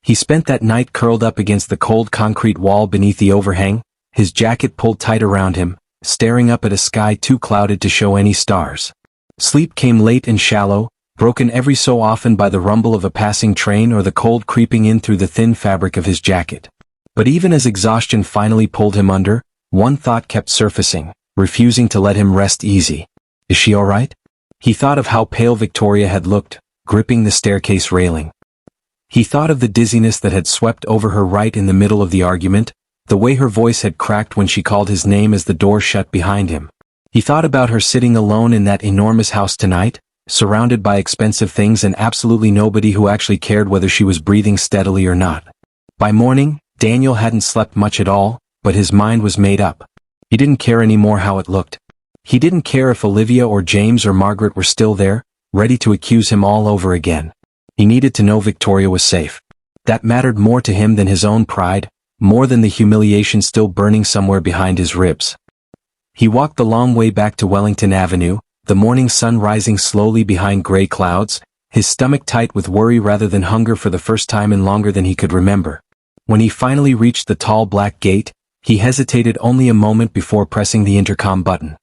He spent that night curled up against the cold concrete wall beneath the overhang, his jacket pulled tight around him, staring up at a sky too clouded to show any stars. Sleep came late and shallow, broken every so often by the rumble of a passing train or the cold creeping in through the thin fabric of his jacket. But even as exhaustion finally pulled him under, one thought kept surfacing, refusing to let him rest easy. Is she all right? He thought of how pale Victoria had looked, gripping the staircase railing. He thought of the dizziness that had swept over her right in the middle of the argument, the way her voice had cracked when she called his name as the door shut behind him. He thought about her sitting alone in that enormous house tonight, surrounded by expensive things and absolutely nobody who actually cared whether she was breathing steadily or not. By morning, Daniel hadn't slept much at all, but his mind was made up. He didn't care anymore how it looked. He didn't care if Olivia or James or Margaret were still there, ready to accuse him all over again. He needed to know Victoria was safe. That mattered more to him than his own pride, more than the humiliation still burning somewhere behind his ribs. He walked the long way back to Wellington Avenue, the morning sun rising slowly behind gray clouds, his stomach tight with worry rather than hunger for the first time in longer than he could remember. When he finally reached the tall black gate, he hesitated only a moment before pressing the intercom button.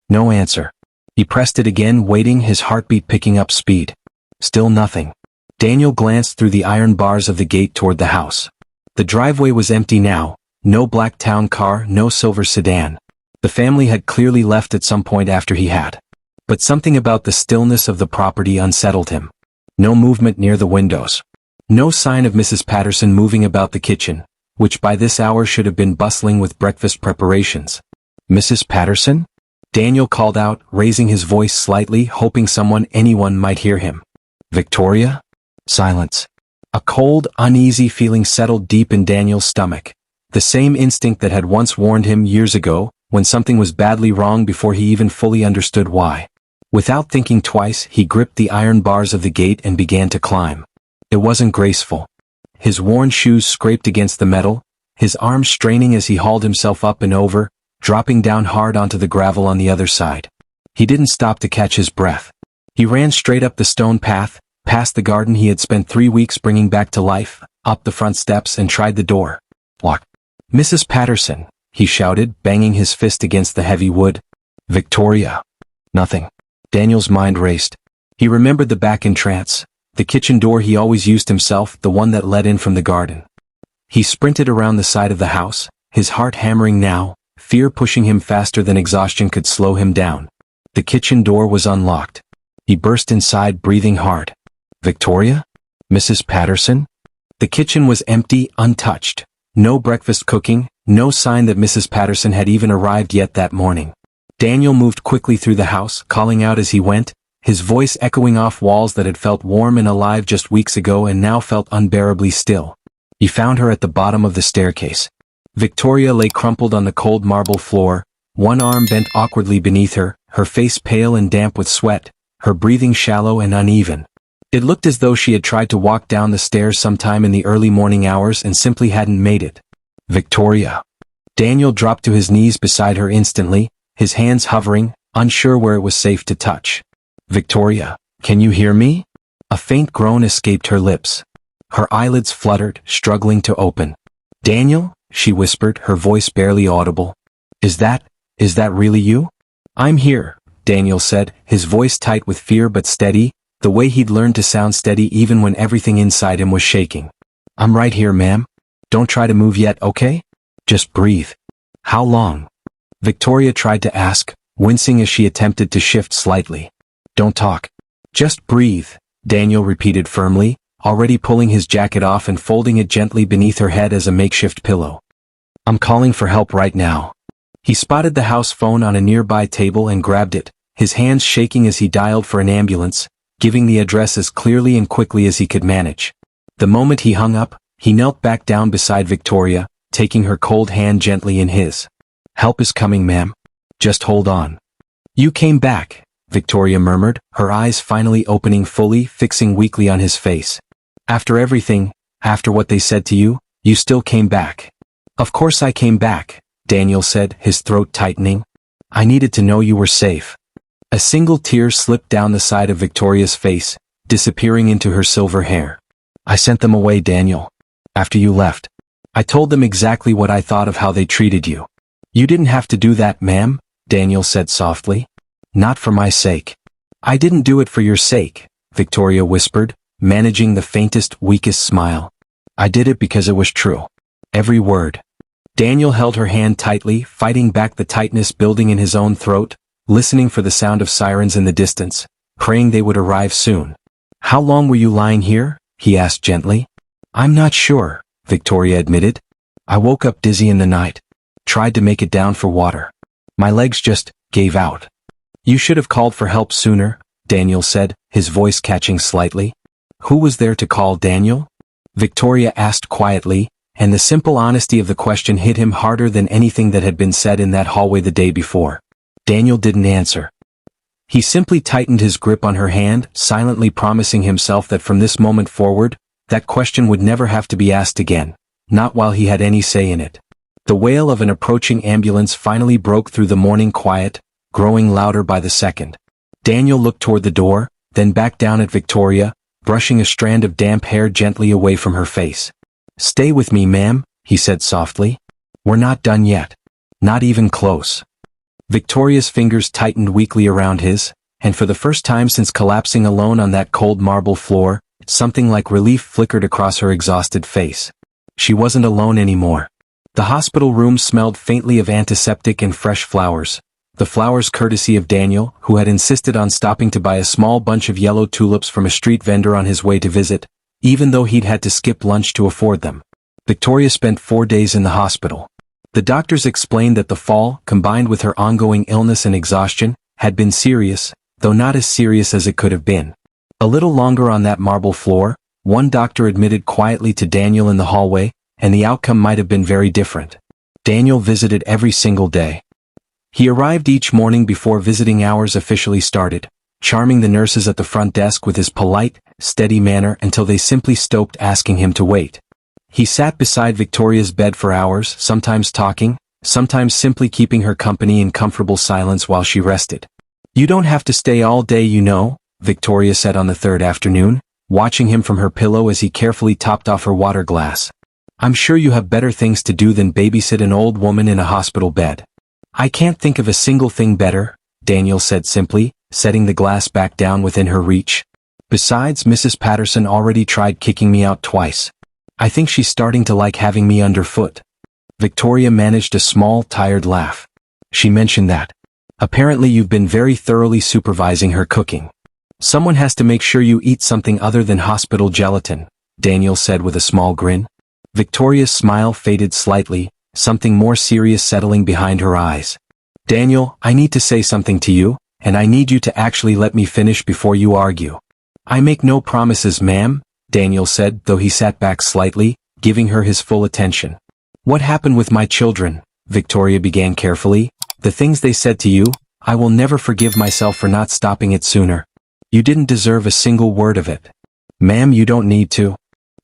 No answer. He pressed it again, waiting, his heartbeat picking up speed. Still nothing. Daniel glanced through the iron bars of the gate toward the house. The driveway was empty now, no black town car, no silver sedan. The family had clearly left at some point after he had. But something about the stillness of the property unsettled him. No movement near the windows. No sign of Mrs. Patterson moving about the kitchen, which by this hour should have been bustling with breakfast preparations. "Mrs. Patterson?" Daniel called out, raising his voice slightly, hoping anyone might hear him. "Victoria?" Silence. A cold, uneasy feeling settled deep in Daniel's stomach. The same instinct that had once warned him years ago, when something was badly wrong before he even fully understood why. Without thinking twice, he gripped the iron bars of the gate and began to climb. It wasn't graceful. His worn shoes scraped against the metal, his arms straining as he hauled himself up and over, dropping down hard onto the gravel on the other side. He didn't stop to catch his breath. He ran straight up the stone path, past the garden he had spent 3 weeks bringing back to life, up the front steps and tried the door. Locked. "Mrs. Patterson," he shouted, banging his fist against the heavy wood. "Victoria." Nothing. Daniel's mind raced. He remembered the back entrance, the kitchen door he always used himself, the one that led in from the garden. He sprinted around the side of the house, his heart hammering now, fear pushing him faster than exhaustion could slow him down. The kitchen door was unlocked. He burst inside, breathing hard. Victoria? Mrs. Patterson? The kitchen was empty, untouched. No breakfast cooking, no sign that Mrs. Patterson had even arrived yet that morning. Daniel moved quickly through the house, calling out as he went, his voice echoing off walls that had felt warm and alive just weeks ago and now felt unbearably still. He found her at the bottom of the staircase. Victoria lay crumpled on the cold marble floor, one arm bent awkwardly beneath her, her face pale and damp with sweat, her breathing shallow and uneven. It looked as though she had tried to walk down the stairs sometime in the early morning hours and simply hadn't made it. Victoria. Daniel dropped to his knees beside her instantly, his hands hovering, unsure where it was safe to touch. Victoria, can you hear me? A faint groan escaped her lips. Her eyelids fluttered, struggling to open. Daniel, she whispered, her voice barely audible. Is that really you? I'm here, Daniel said, his voice tight with fear but steady, the way he'd learned to sound steady even when everything inside him was shaking. I'm right here, ma'am. Don't try to move yet, okay? Just breathe. How long? Victoria tried to ask, wincing as she attempted to shift slightly. Don't talk. Just breathe, Daniel repeated firmly, already pulling his jacket off and folding it gently beneath her head as a makeshift pillow. I'm calling for help right now. He spotted the house phone on a nearby table and grabbed it, his hands shaking as he dialed for an ambulance, giving the address as clearly and quickly as he could manage. The moment he hung up, he knelt back down beside Victoria, taking her cold hand gently in his. Help is coming, ma'am. Just hold on. You came back, Victoria murmured, her eyes finally opening fully, fixing weakly on his face. After everything, after what they said to you, you still came back. Of course I came back, Daniel said, his throat tightening. I needed to know you were safe. A single tear slipped down the side of Victoria's face, disappearing into her silver hair. I sent them away, Daniel. After you left. I told them exactly what I thought of how they treated you. You didn't have to do that, ma'am, Daniel said softly. Not for my sake. I didn't do it for your sake, Victoria whispered, managing the faintest, weakest smile. I did it because it was true. Every word. Daniel held her hand tightly, fighting back the tightness building in his own throat, listening for the sound of sirens in the distance, praying they would arrive soon. How long were you lying here? He asked gently. I'm not sure, Victoria admitted. I woke up dizzy in the night. Tried to make it down for water. My legs just gave out. You should have called for help sooner, Daniel said, his voice catching slightly. Who was there to call, Daniel? Victoria asked quietly, and the simple honesty of the question hit him harder than anything that had been said in that hallway the day before. Daniel didn't answer. He simply tightened his grip on her hand, silently promising himself that from this moment forward, that question would never have to be asked again, not while he had any say in it. The wail of an approaching ambulance finally broke through the morning quiet, growing louder by the second. Daniel looked toward the door, then back down at Victoria, brushing a strand of damp hair gently away from her face. Stay with me, ma'am, he said softly. We're not done yet. Not even close. Victoria's fingers tightened weakly around his, and for the first time since collapsing alone on that cold marble floor, something like relief flickered across her exhausted face. She wasn't alone anymore. The hospital room smelled faintly of antiseptic and fresh flowers. The flowers courtesy of Daniel, who had insisted on stopping to buy a small bunch of yellow tulips from a street vendor on his way to visit, even though he'd had to skip lunch to afford them. Victoria spent 4 days in the hospital. The doctors explained that the fall, combined with her ongoing illness and exhaustion, had been serious, though not as serious as it could have been. A little longer on that marble floor, one doctor admitted quietly to Daniel in the hallway, and the outcome might have been very different. Daniel visited every single day. He arrived each morning before visiting hours officially started, charming the nurses at the front desk with his polite, steady manner until they simply stopped asking him to wait. He sat beside Victoria's bed for hours, sometimes talking, sometimes simply keeping her company in comfortable silence while she rested. You don't have to stay all day, you know, Victoria said on the third afternoon, watching him from her pillow as he carefully topped off her water glass. I'm sure you have better things to do than babysit an old woman in a hospital bed. I can't think of a single thing better, Daniel said simply, setting the glass back down within her reach. Besides, Mrs. Patterson already tried kicking me out twice. I think she's starting to like having me underfoot. Victoria managed a small, tired laugh. She mentioned that. Apparently you've been very thoroughly supervising her cooking. Someone has to make sure you eat something other than hospital gelatin, Daniel said with a small grin. Victoria's smile faded slightly, something more serious settling behind her eyes. Daniel, I need to say something to you, and I need you to actually let me finish before you argue. I make no promises, ma'am, Daniel said, though he sat back slightly, giving her his full attention. What happened with my children? Victoria began carefully. The things they said to you, I will never forgive myself for not stopping it sooner. You didn't deserve a single word of it. Ma'am, you don't need to.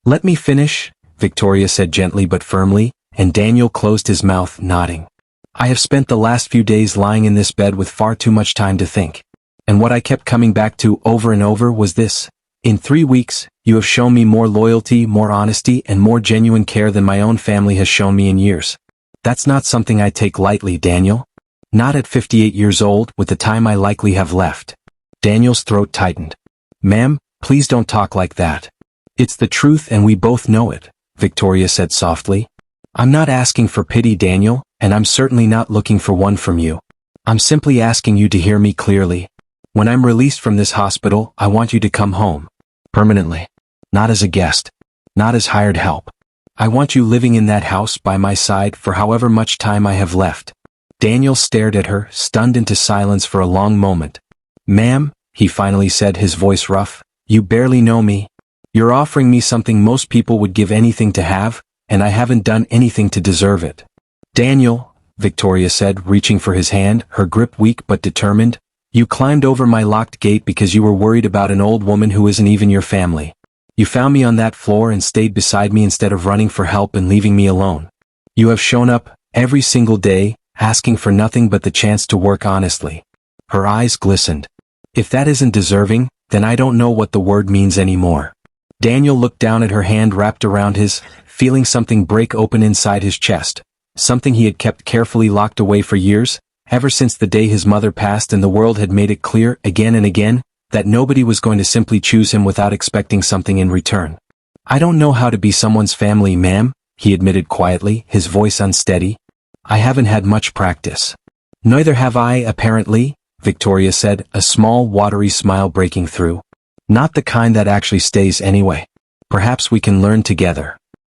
Let me finish, Victoria said gently but firmly, and Daniel closed his mouth, nodding. I have spent the last few days lying in this bed with far too much time to think. And what I kept coming back to over and over was this. In 3 weeks, you have shown me more loyalty, more honesty, and more genuine care than my own family has shown me in years. That's not something I take lightly, Daniel. Not at 58 years old, with the time I likely have left. Daniel's throat tightened. Ma'am, please don't talk like that. It's the truth and we both know it, Victoria said softly. I'm not asking for pity, Daniel, and I'm certainly not looking for one from you. I'm simply asking you to hear me clearly. When I'm released from this hospital, I want you to come home. Permanently. Not as a guest. Not as hired help. I want you living in that house by my side for however much time I have left. Daniel stared at her, stunned into silence for a long moment. Ma'am, he finally said, his voice rough, you barely know me. You're offering me something most people would give anything to have, and I haven't done anything to deserve it. Daniel, Victoria said, reaching for his hand, her grip weak but determined, you climbed over my locked gate because you were worried about an old woman who isn't even your family. You found me on that floor and stayed beside me instead of running for help and leaving me alone. You have shown up, every single day, asking for nothing but the chance to work honestly. Her eyes glistened. If that isn't deserving, then I don't know what the word means anymore. Daniel looked down at her hand wrapped around his, feeling something break open inside his chest. Something he had kept carefully locked away for years, ever since the day his mother passed, and the world had made it clear, again and again, that nobody was going to simply choose him without expecting something in return. I don't know how to be someone's family, ma'am, he admitted quietly, his voice unsteady. I haven't had much practice. Neither have I, apparently, Victoria said, a small, watery smile breaking through. Not the kind that actually stays anyway. Perhaps we can learn together.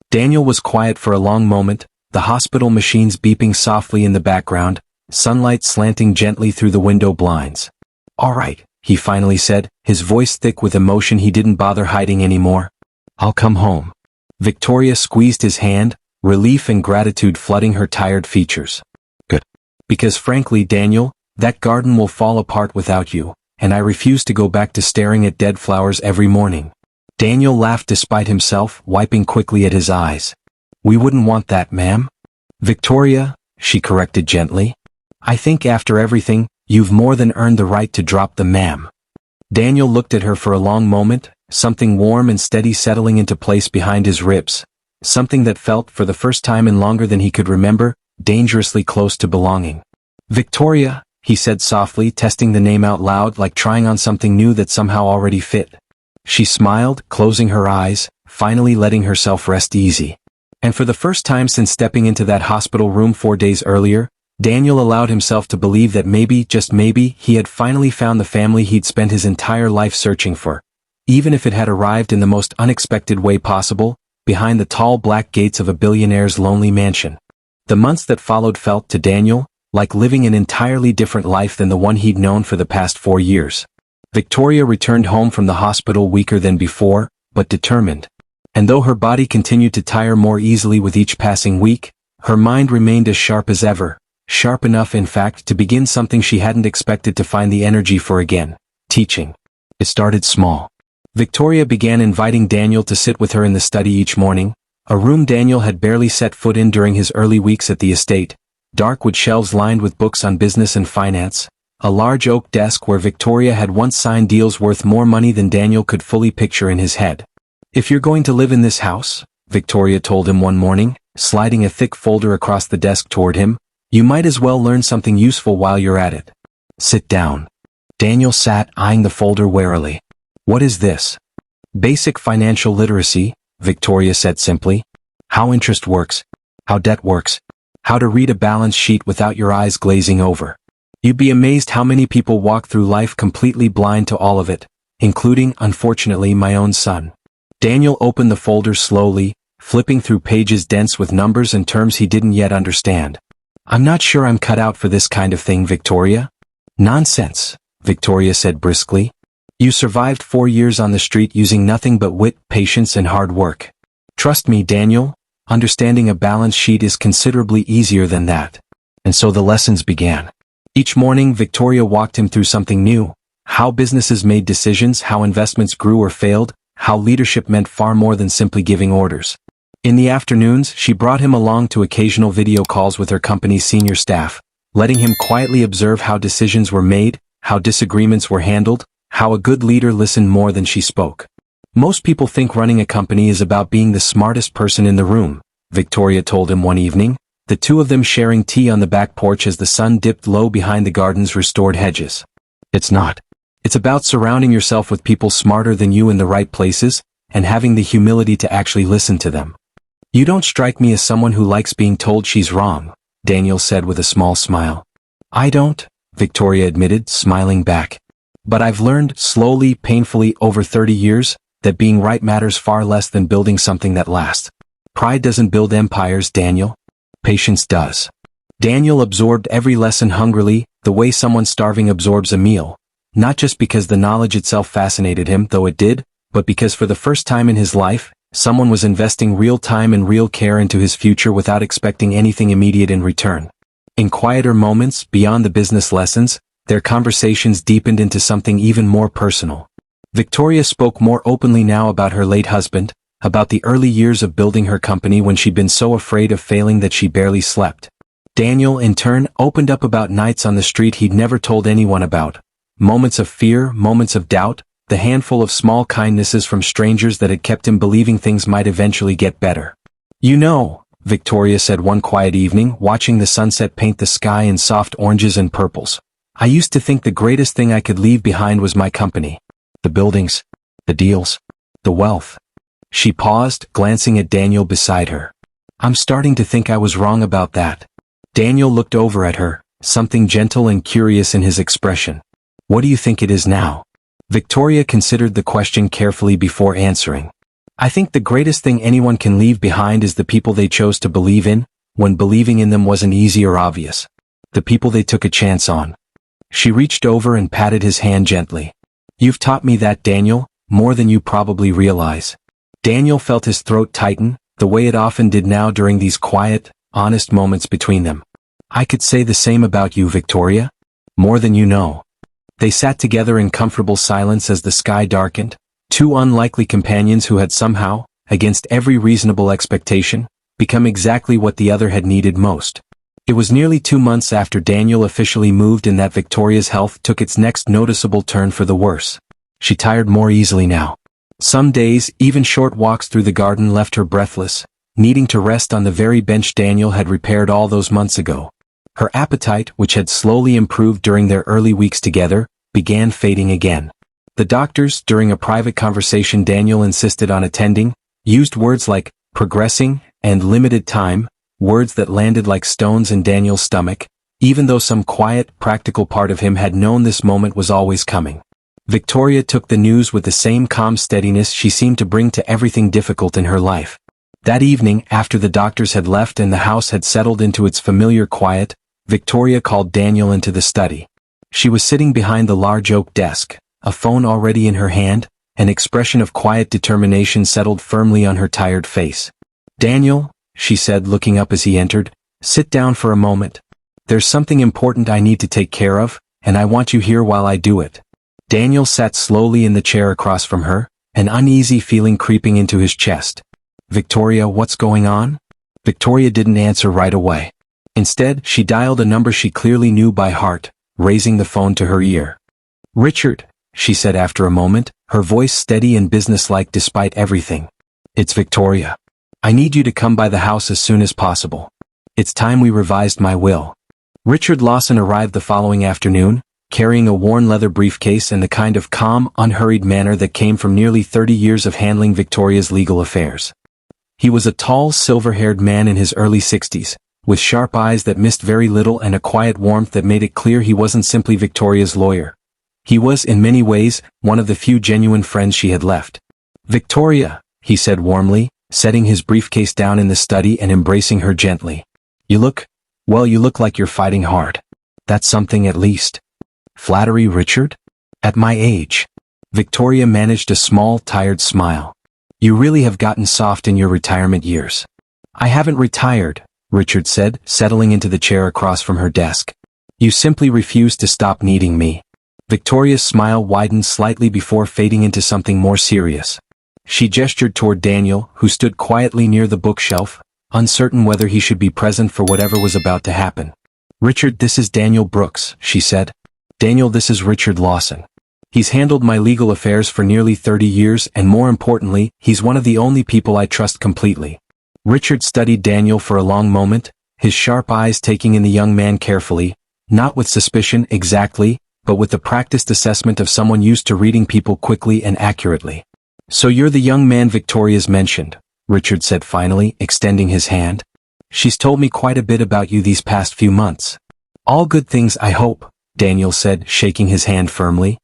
Daniel was quiet for a long moment, the hospital machines beeping softly in the background, sunlight slanting gently through the window blinds. All right, he finally said, his voice thick with emotion he didn't bother hiding anymore. I'll come home. Victoria squeezed his hand, relief and gratitude flooding her tired features. Good. Because frankly, Daniel, that garden will fall apart without you, and I refuse to go back to staring at dead flowers every morning. Daniel laughed despite himself, wiping quickly at his eyes. We wouldn't want that, ma'am. Victoria, she corrected gently. I think after everything, you've more than earned the right to drop the ma'am. Daniel looked at her for a long moment, something warm and steady settling into place behind his ribs. Something that felt, for the first time in longer than he could remember, dangerously close to belonging. Victoria, he said softly, testing the name out loud like trying on something new that somehow already fit. She smiled, closing her eyes, finally letting herself rest easy. And for the first time since stepping into that hospital room 4 days earlier, Daniel allowed himself to believe that maybe, just maybe, he had finally found the family he'd spent his entire life searching for. Even if it had arrived in the most unexpected way possible, behind the tall black gates of a billionaire's lonely mansion. The months that followed felt, to Daniel, like living an entirely different life than the one he'd known for the past 4 years. Victoria returned home from the hospital weaker than before, but determined. And though her body continued to tire more easily with each passing week, her mind remained as sharp as ever. Sharp enough, in fact, to begin something she hadn't expected to find the energy for again. Teaching. It started small. Victoria began inviting Daniel to sit with her in the study each morning, a room Daniel had barely set foot in during his early weeks at the estate. Dark wood shelves lined with books on business and finance, a large oak desk where Victoria had once signed deals worth more money than Daniel could fully picture in his head. If you're going to live in this house, Victoria told him one morning, sliding a thick folder across the desk toward him, you might as well learn something useful while you're at it. Sit down. Daniel sat, eyeing the folder warily. What is this? Basic financial literacy, Victoria said simply. How interest works, how debt works, how to read a balance sheet without your eyes glazing over. You'd be amazed how many people walk through life completely blind to all of it, including, unfortunately, my own son. Daniel opened the folder slowly, flipping through pages dense with numbers and terms he didn't yet understand. I'm not sure I'm cut out for this kind of thing, Victoria. Nonsense, Victoria said briskly. You survived 4 years on the street using nothing but wit, patience, and hard work. Trust me, Daniel, understanding a balance sheet is considerably easier than that. And so the lessons began. Each morning, Victoria walked him through something new. How businesses made decisions, how investments grew or failed, how leadership meant far more than simply giving orders. In the afternoons, she brought him along to occasional video calls with her company's senior staff, letting him quietly observe how decisions were made, how disagreements were handled, how a good leader listened more than she spoke. Most people think running a company is about being the smartest person in the room, Victoria told him one evening, the two of them sharing tea on the back porch as the sun dipped low behind the garden's restored hedges. It's not. It's about surrounding yourself with people smarter than you in the right places, and having the humility to actually listen to them. You don't strike me as someone who likes being told she's wrong, Daniel said with a small smile. I don't, Victoria admitted, smiling back. But I've learned, slowly, painfully, over 30 years, that being right matters far less than building something that lasts. Pride doesn't build empires, Daniel. Patience does. Daniel absorbed every lesson hungrily, the way someone starving absorbs a meal. Not just because the knowledge itself fascinated him, though it did, but because for the first time in his life, someone was investing real time and real care into his future without expecting anything immediate in return. In quieter moments, beyond the business lessons, their conversations deepened into something even more personal. Victoria spoke more openly now about her late husband, about the early years of building her company when she'd been so afraid of failing that she barely slept. Daniel, in turn, opened up about nights on the street he'd never told anyone about. Moments of fear, moments of doubt, the handful of small kindnesses from strangers that had kept him believing things might eventually get better. You know, Victoria said one quiet evening, watching the sunset paint the sky in soft oranges and purples. I used to think the greatest thing I could leave behind was my company. The buildings, the deals, the wealth. She paused, glancing at Daniel beside her. I'm starting to think I was wrong about that. Daniel looked over at her, something gentle and curious in his expression. What do you think it is now? Victoria considered the question carefully before answering. I think the greatest thing anyone can leave behind is the people they chose to believe in, when believing in them wasn't easy or obvious. The people they took a chance on. She reached over and patted his hand gently. You've taught me that, Daniel, more than you probably realize. Daniel felt his throat tighten, the way it often did now during these quiet, honest moments between them. I could say the same about you, Victoria. More than you know. They sat together in comfortable silence as the sky darkened, two unlikely companions who had somehow, against every reasonable expectation, become exactly what the other had needed most. It was nearly 2 months after Daniel officially moved in that Victoria's health took its next noticeable turn for the worse. She tired more easily now. Some days, even short walks through the garden left her breathless, needing to rest on the very bench Daniel had repaired all those months ago. Her appetite, which had slowly improved during their early weeks together, began fading again. The doctors, during a private conversation Daniel insisted on attending, used words like progressing and limited time, words that landed like stones in Daniel's stomach, even though some quiet, practical part of him had known this moment was always coming. Victoria took the news with the same calm steadiness she seemed to bring to everything difficult in her life. That evening, after the doctors had left and the house had settled into its familiar quiet, Victoria called Daniel into the study. She was sitting behind the large oak desk, a phone already in her hand, an expression of quiet determination settled firmly on her tired face. Daniel, she said looking up as he entered, sit down for a moment. There's something important I need to take care of, and I want you here while I do it. Daniel sat slowly in the chair across from her, an uneasy feeling creeping into his chest. Victoria, what's going on? Victoria didn't answer right away. Instead, she dialed a number she clearly knew by heart, raising the phone to her ear. Richard, she said after a moment, her voice steady and businesslike despite everything. It's Victoria. I need you to come by the house as soon as possible. It's time we revised my will. Richard Lawson arrived the following afternoon, carrying a worn leather briefcase and the kind of calm, unhurried manner that came from nearly 30 years of handling Victoria's legal affairs. He was a tall, silver-haired man in his early 60s, with sharp eyes that missed very little and a quiet warmth that made it clear he wasn't simply Victoria's lawyer. He was, in many ways, one of the few genuine friends she had left. Victoria, he said warmly, setting his briefcase down in the study and embracing her gently. You look like you're fighting hard. That's something at least. Flattery, Richard? At my age. Victoria managed a small, tired smile. You really have gotten soft in your retirement years. I haven't retired, Richard said, settling into the chair across from her desk. You simply refuse to stop needing me. Victoria's smile widened slightly before fading into something more serious. She gestured toward Daniel, who stood quietly near the bookshelf, uncertain whether he should be present for whatever was about to happen. Richard, this is Daniel Brooks, she said. Daniel, this is Richard Lawson. He's handled my legal affairs for nearly 30 years and more importantly, he's one of the only people I trust completely. Richard studied Daniel for a long moment, his sharp eyes taking in the young man carefully, not with suspicion exactly, but with the practiced assessment of someone used to reading people quickly and accurately. So you're the young man Victoria's mentioned, Richard said finally, extending his hand. She's told me quite a bit about you these past few months. All good things, I hope, Daniel said, shaking his hand firmly.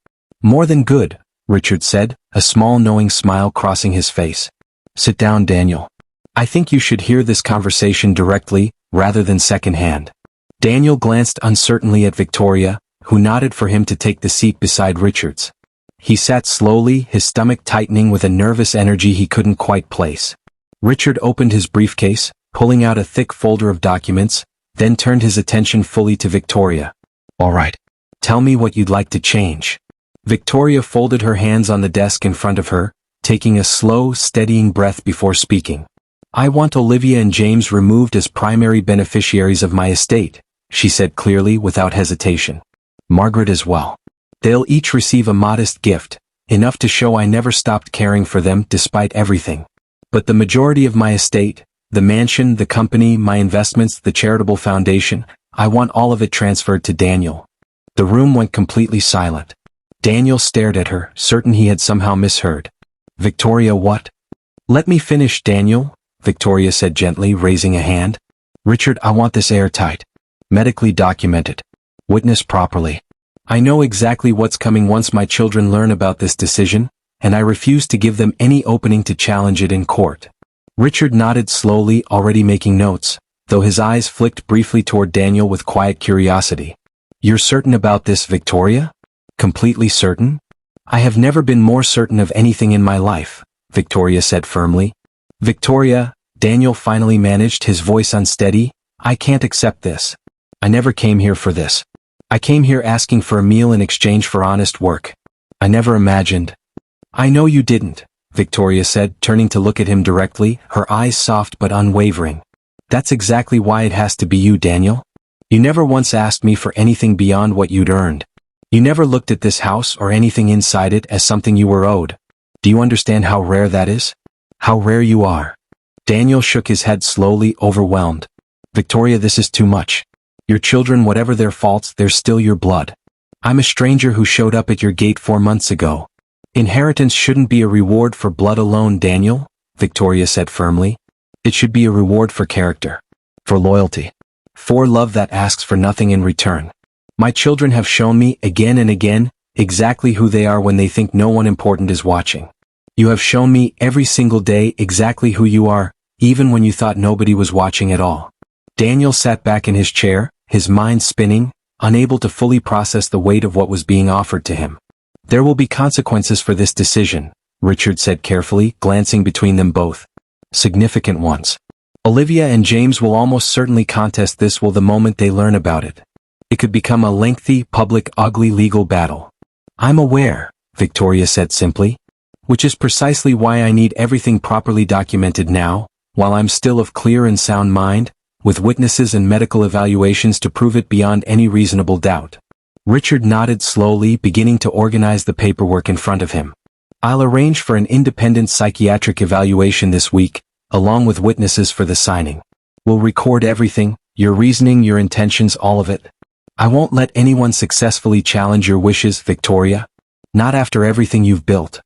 More than good, Richard said, a small knowing smile crossing his face. Sit down, Daniel. I think you should hear this conversation directly, rather than secondhand. Daniel glanced uncertainly at Victoria, who nodded for him to take the seat beside Richard's. He sat slowly, his stomach tightening with a nervous energy he couldn't quite place. Richard opened his briefcase, pulling out a thick folder of documents, then turned his attention fully to Victoria. All right. Tell me what you'd like to change. Victoria folded her hands on the desk in front of her, taking a slow, steadying breath before speaking. I want Olivia and James removed as primary beneficiaries of my estate, she said clearly without hesitation. Margaret as well. They'll each receive a modest gift, enough to show I never stopped caring for them despite everything. But the majority of my estate, the mansion, the company, my investments, the charitable foundation, I want all of it transferred to Daniel. The room went completely silent. Daniel stared at her, certain he had somehow misheard. Victoria, what? Let me finish, Daniel, Victoria said gently, raising a hand. Richard, I want this airtight. Medically documented. Witnessed properly. I know exactly what's coming once my children learn about this decision, and I refuse to give them any opening to challenge it in court. Richard nodded slowly, already making notes, though his eyes flicked briefly toward Daniel with quiet curiosity. You're certain about this, Victoria? Completely certain? I have never been more certain of anything in my life, Victoria said firmly. Victoria, Daniel finally managed, his voice unsteady, I can't accept this. I never came here for this. I came here asking for a meal in exchange for honest work. I never imagined. I know you didn't, Victoria said, turning to look at him directly, her eyes soft but unwavering. That's exactly why it has to be you, Daniel. You never once asked me for anything beyond what you'd earned. You never looked at this house or anything inside it as something you were owed. Do you understand how rare that is? How rare you are? Daniel shook his head slowly, overwhelmed. Victoria, this is too much. Your children, whatever their faults, they're still your blood. I'm a stranger who showed up at your gate 4 months ago. Inheritance shouldn't be a reward for blood alone, Daniel, Victoria said firmly. It should be a reward for character. For loyalty. For love that asks for nothing in return. My children have shown me, again and again, exactly who they are when they think no one important is watching. You have shown me every single day exactly who you are, even when you thought nobody was watching at all. Daniel sat back in his chair, his mind spinning, unable to fully process the weight of what was being offered to him. There will be consequences for this decision, Richard said carefully, glancing between them both. Significant ones. Olivia and James will almost certainly contest this the moment they learn about it. It could become a lengthy, public, ugly legal battle. I'm aware, Victoria said simply. Which is precisely why I need everything properly documented now, while I'm still of clear and sound mind, with witnesses and medical evaluations to prove it beyond any reasonable doubt. Richard nodded slowly, beginning to organize the paperwork in front of him. I'll arrange for an independent psychiatric evaluation this week, along with witnesses for the signing. We'll record everything, your reasoning, your intentions, all of it. I won't let anyone successfully challenge your wishes, Victoria. Not after everything you've built.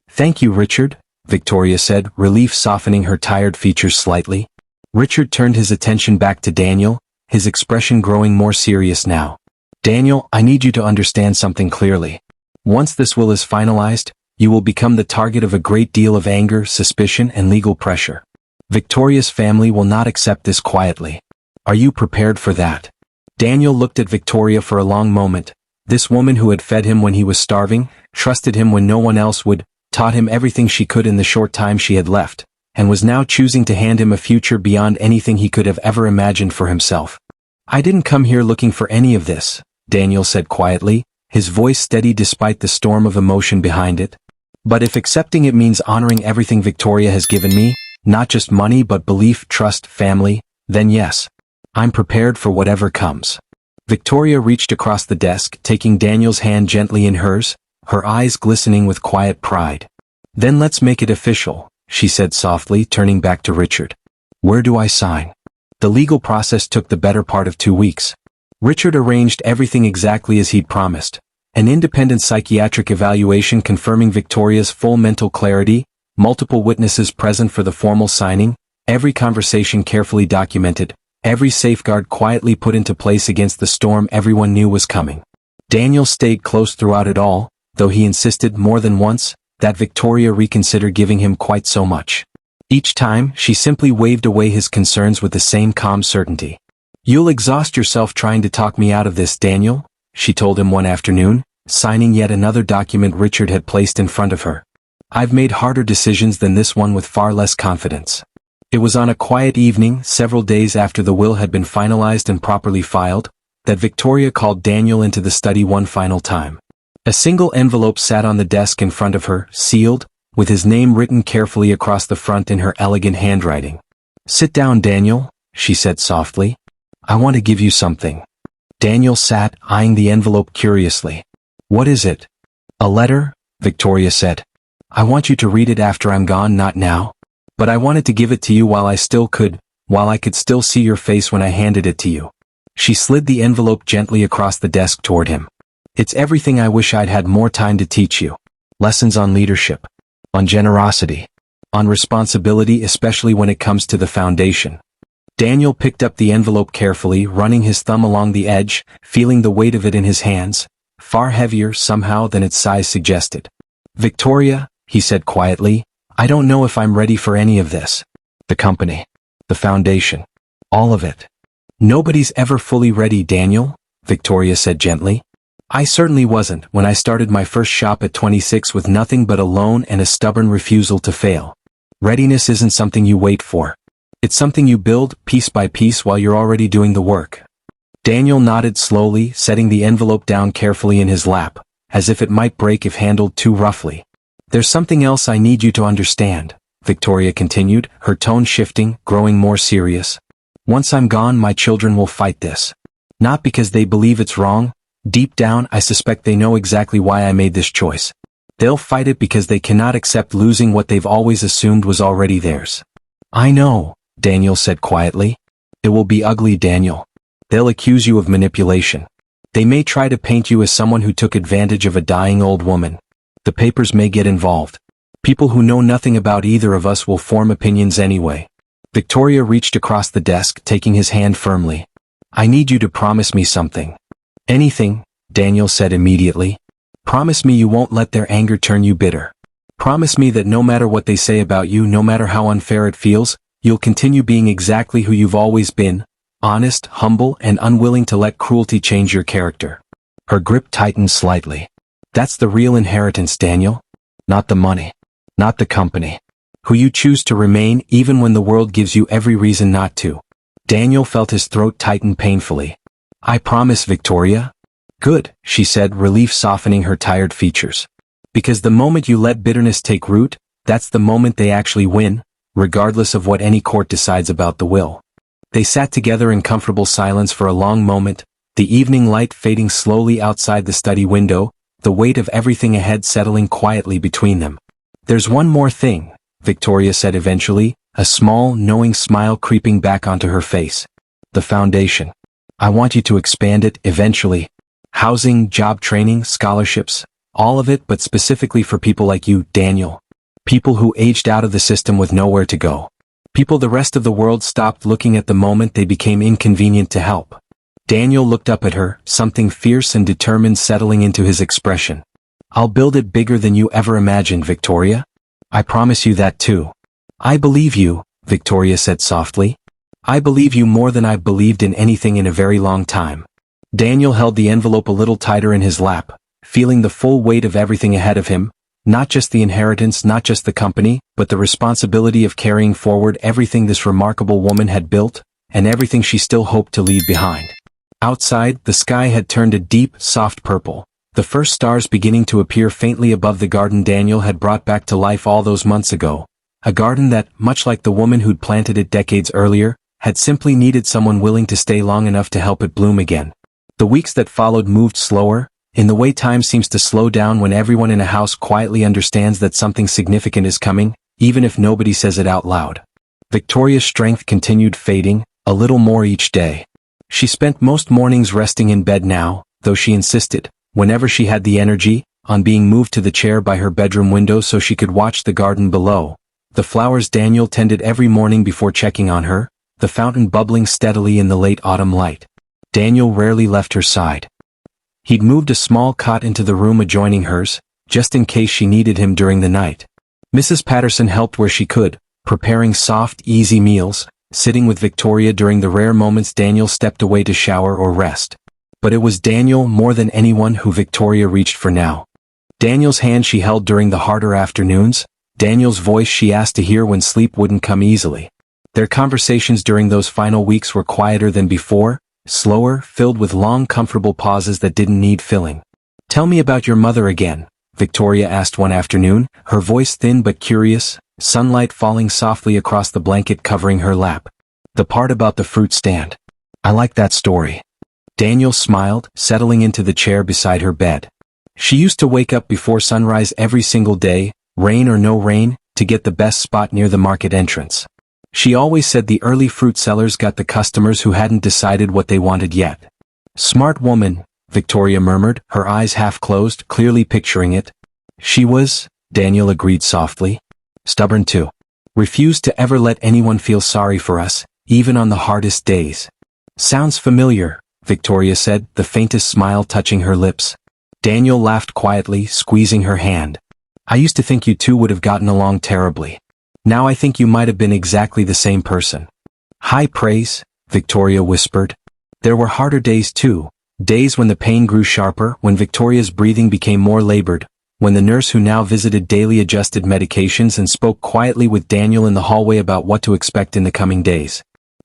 Thank you, Richard, Victoria said, relief softening her tired features slightly. Richard turned his attention back to Daniel, his expression growing more serious now. Daniel, I need you to understand something clearly. Once this will is finalized, you will become the target of a great deal of anger, suspicion, and legal pressure. Victoria's family will not accept this quietly. Are you prepared for that? Daniel looked at Victoria for a long moment, This woman who had fed him when he was starving, trusted him when no one else would, taught him everything she could in the short time she had left, and was now choosing to hand him a future beyond anything he could have ever imagined for himself. "I didn't come here looking for any of this," Daniel said quietly, his voice steady despite the storm of emotion behind it. "But if accepting it means honoring everything Victoria has given me, not just money but belief, trust, family, then yes. I'm prepared for whatever comes." Victoria reached across the desk, taking Daniel's hand gently in hers, her eyes glistening with quiet pride. "Then let's make it official," she said softly, turning back to Richard. "Where do I sign?" The legal process took the better part of 2 weeks. Richard arranged everything exactly as he'd promised. An independent psychiatric evaluation confirming Victoria's full mental clarity, multiple witnesses present for the formal signing, every conversation carefully documented, every safeguard quietly put into place against the storm everyone knew was coming. Daniel stayed close throughout it all, though he insisted more than once that Victoria reconsider giving him quite so much. Each time, she simply waved away his concerns with the same calm certainty. "You'll exhaust yourself trying to talk me out of this, Daniel," she told him one afternoon, signing yet another document Richard had placed in front of her. "I've made harder decisions than this one with far less confidence." It was on a quiet evening, several days after the will had been finalized and properly filed, that Victoria called Daniel into the study one final time. A single envelope sat on the desk in front of her, sealed, with his name written carefully across the front in her elegant handwriting. "Sit down, Daniel," she said softly. "I want to give you something." Daniel sat, eyeing the envelope curiously. "What is it?" "A letter," Victoria said. "I want you to read it after I'm gone, not now. But I wanted to give it to you while I could still see your face when I handed it to you." She slid the envelope gently across the desk toward him. "It's everything I wish I'd had more time to teach you. Lessons on leadership, on generosity, on responsibility, especially when it comes to the foundation." Daniel picked up the envelope carefully, running his thumb along the edge, feeling the weight of it in his hands, far heavier somehow than its size suggested. "Victoria," he said quietly, "I don't know if I'm ready for any of this. The company, the foundation, all of it." "Nobody's ever fully ready, Daniel," Victoria said gently. "I certainly wasn't when I started my first shop at 26 with nothing but a loan and a stubborn refusal to fail. Readiness isn't something you wait for. It's something you build, piece by piece, while you're already doing the work." Daniel nodded slowly, setting the envelope down carefully in his lap, as if it might break if handled too roughly. "There's something else I need you to understand," Victoria continued, her tone shifting, growing more serious. "Once I'm gone, my children will fight this. Not because they believe it's wrong. Deep down, I suspect they know exactly why I made this choice. They'll fight it because they cannot accept losing what they've always assumed was already theirs." "I know," Daniel said quietly. "It will be ugly, Daniel. They'll accuse you of manipulation. They may try to paint you as someone who took advantage of a dying old woman. The papers may get involved. People who know nothing about either of us will form opinions anyway." Victoria reached across the desk, taking his hand firmly. "I need you to promise me something." "Anything," Daniel said immediately. "Promise me you won't let their anger turn you bitter. Promise me that no matter what they say about you, no matter how unfair it feels, you'll continue being exactly who you've always been, honest, humble, and unwilling to let cruelty change your character." Her grip tightened slightly. "That's the real inheritance, Daniel. Not the money. Not the company. Who you choose to remain even when the world gives you every reason not to." Daniel felt his throat tighten painfully. "I promise, Victoria." "Good," she said, relief softening her tired features. "Because the moment you let bitterness take root, that's the moment they actually win, regardless of what any court decides about the will." They sat together in comfortable silence for a long moment, the evening light fading slowly outside the study window, the weight of everything ahead settling quietly between them. "There's one more thing," Victoria said eventually, a small, knowing smile creeping back onto her face. "The foundation. I want you to expand it, eventually. Housing, job training, scholarships, all of it, but specifically for people like you, Daniel. People who aged out of the system with nowhere to go. People the rest of the world stopped looking at the moment they became inconvenient to help." Daniel looked up at her, something fierce and determined settling into his expression. "I'll build it bigger than you ever imagined, Victoria. I promise you that too." "I believe you," Victoria said softly. "I believe you more than I've believed in anything in a very long time." Daniel held the envelope a little tighter in his lap, feeling the full weight of everything ahead of him, not just the inheritance, not just the company, but the responsibility of carrying forward everything this remarkable woman had built, and everything she still hoped to leave behind. Outside, the sky had turned a deep, soft purple, the first stars beginning to appear faintly above the garden Daniel had brought back to life all those months ago, a garden that, much like the woman who'd planted it decades earlier, had simply needed someone willing to stay long enough to help it bloom again. The weeks that followed moved slower, in the way time seems to slow down when everyone in a house quietly understands that something significant is coming, even if nobody says it out loud. Victoria's strength continued fading, a little more each day. She spent most mornings resting in bed now, though she insisted, whenever she had the energy, on being moved to the chair by her bedroom window so she could watch the garden below, the flowers Daniel tended every morning before checking on her, the fountain bubbling steadily in the late autumn light. Daniel rarely left her side. He'd moved a small cot into the room adjoining hers, just in case she needed him during the night. Mrs. Patterson helped where she could, preparing soft, easy meals, sitting with Victoria during the rare moments Daniel stepped away to shower or rest. But it was Daniel more than anyone who Victoria reached for now. Daniel's hand she held during the harder afternoons, Daniel's voice she asked to hear when sleep wouldn't come easily. Their conversations during those final weeks were quieter than before, slower, filled with long comfortable pauses that didn't need filling. "Tell me about your mother again," Victoria asked one afternoon, her voice thin but curious, sunlight falling softly across the blanket covering her lap. "The part about the fruit stand. I like that story." Daniel smiled, settling into the chair beside her bed. She used to wake up before sunrise every single day, rain or no rain, to get the best spot near the market entrance. She always said the early fruit sellers got the customers who hadn't decided what they wanted yet. "Smart woman," Victoria murmured, her eyes half closed, clearly picturing it. "She was," Daniel agreed softly. "Stubborn too. Refused to ever let anyone feel sorry for us, even on the hardest days." "Sounds familiar," Victoria said, the faintest smile touching her lips. Daniel laughed quietly, squeezing her hand. "I used to think you two would have gotten along terribly. Now I think you might have been exactly the same person." "High praise," Victoria whispered. There were harder days too, days when the pain grew sharper, when Victoria's breathing became more labored, when the nurse who now visited daily adjusted medications and spoke quietly with Daniel in the hallway about what to expect in the coming days.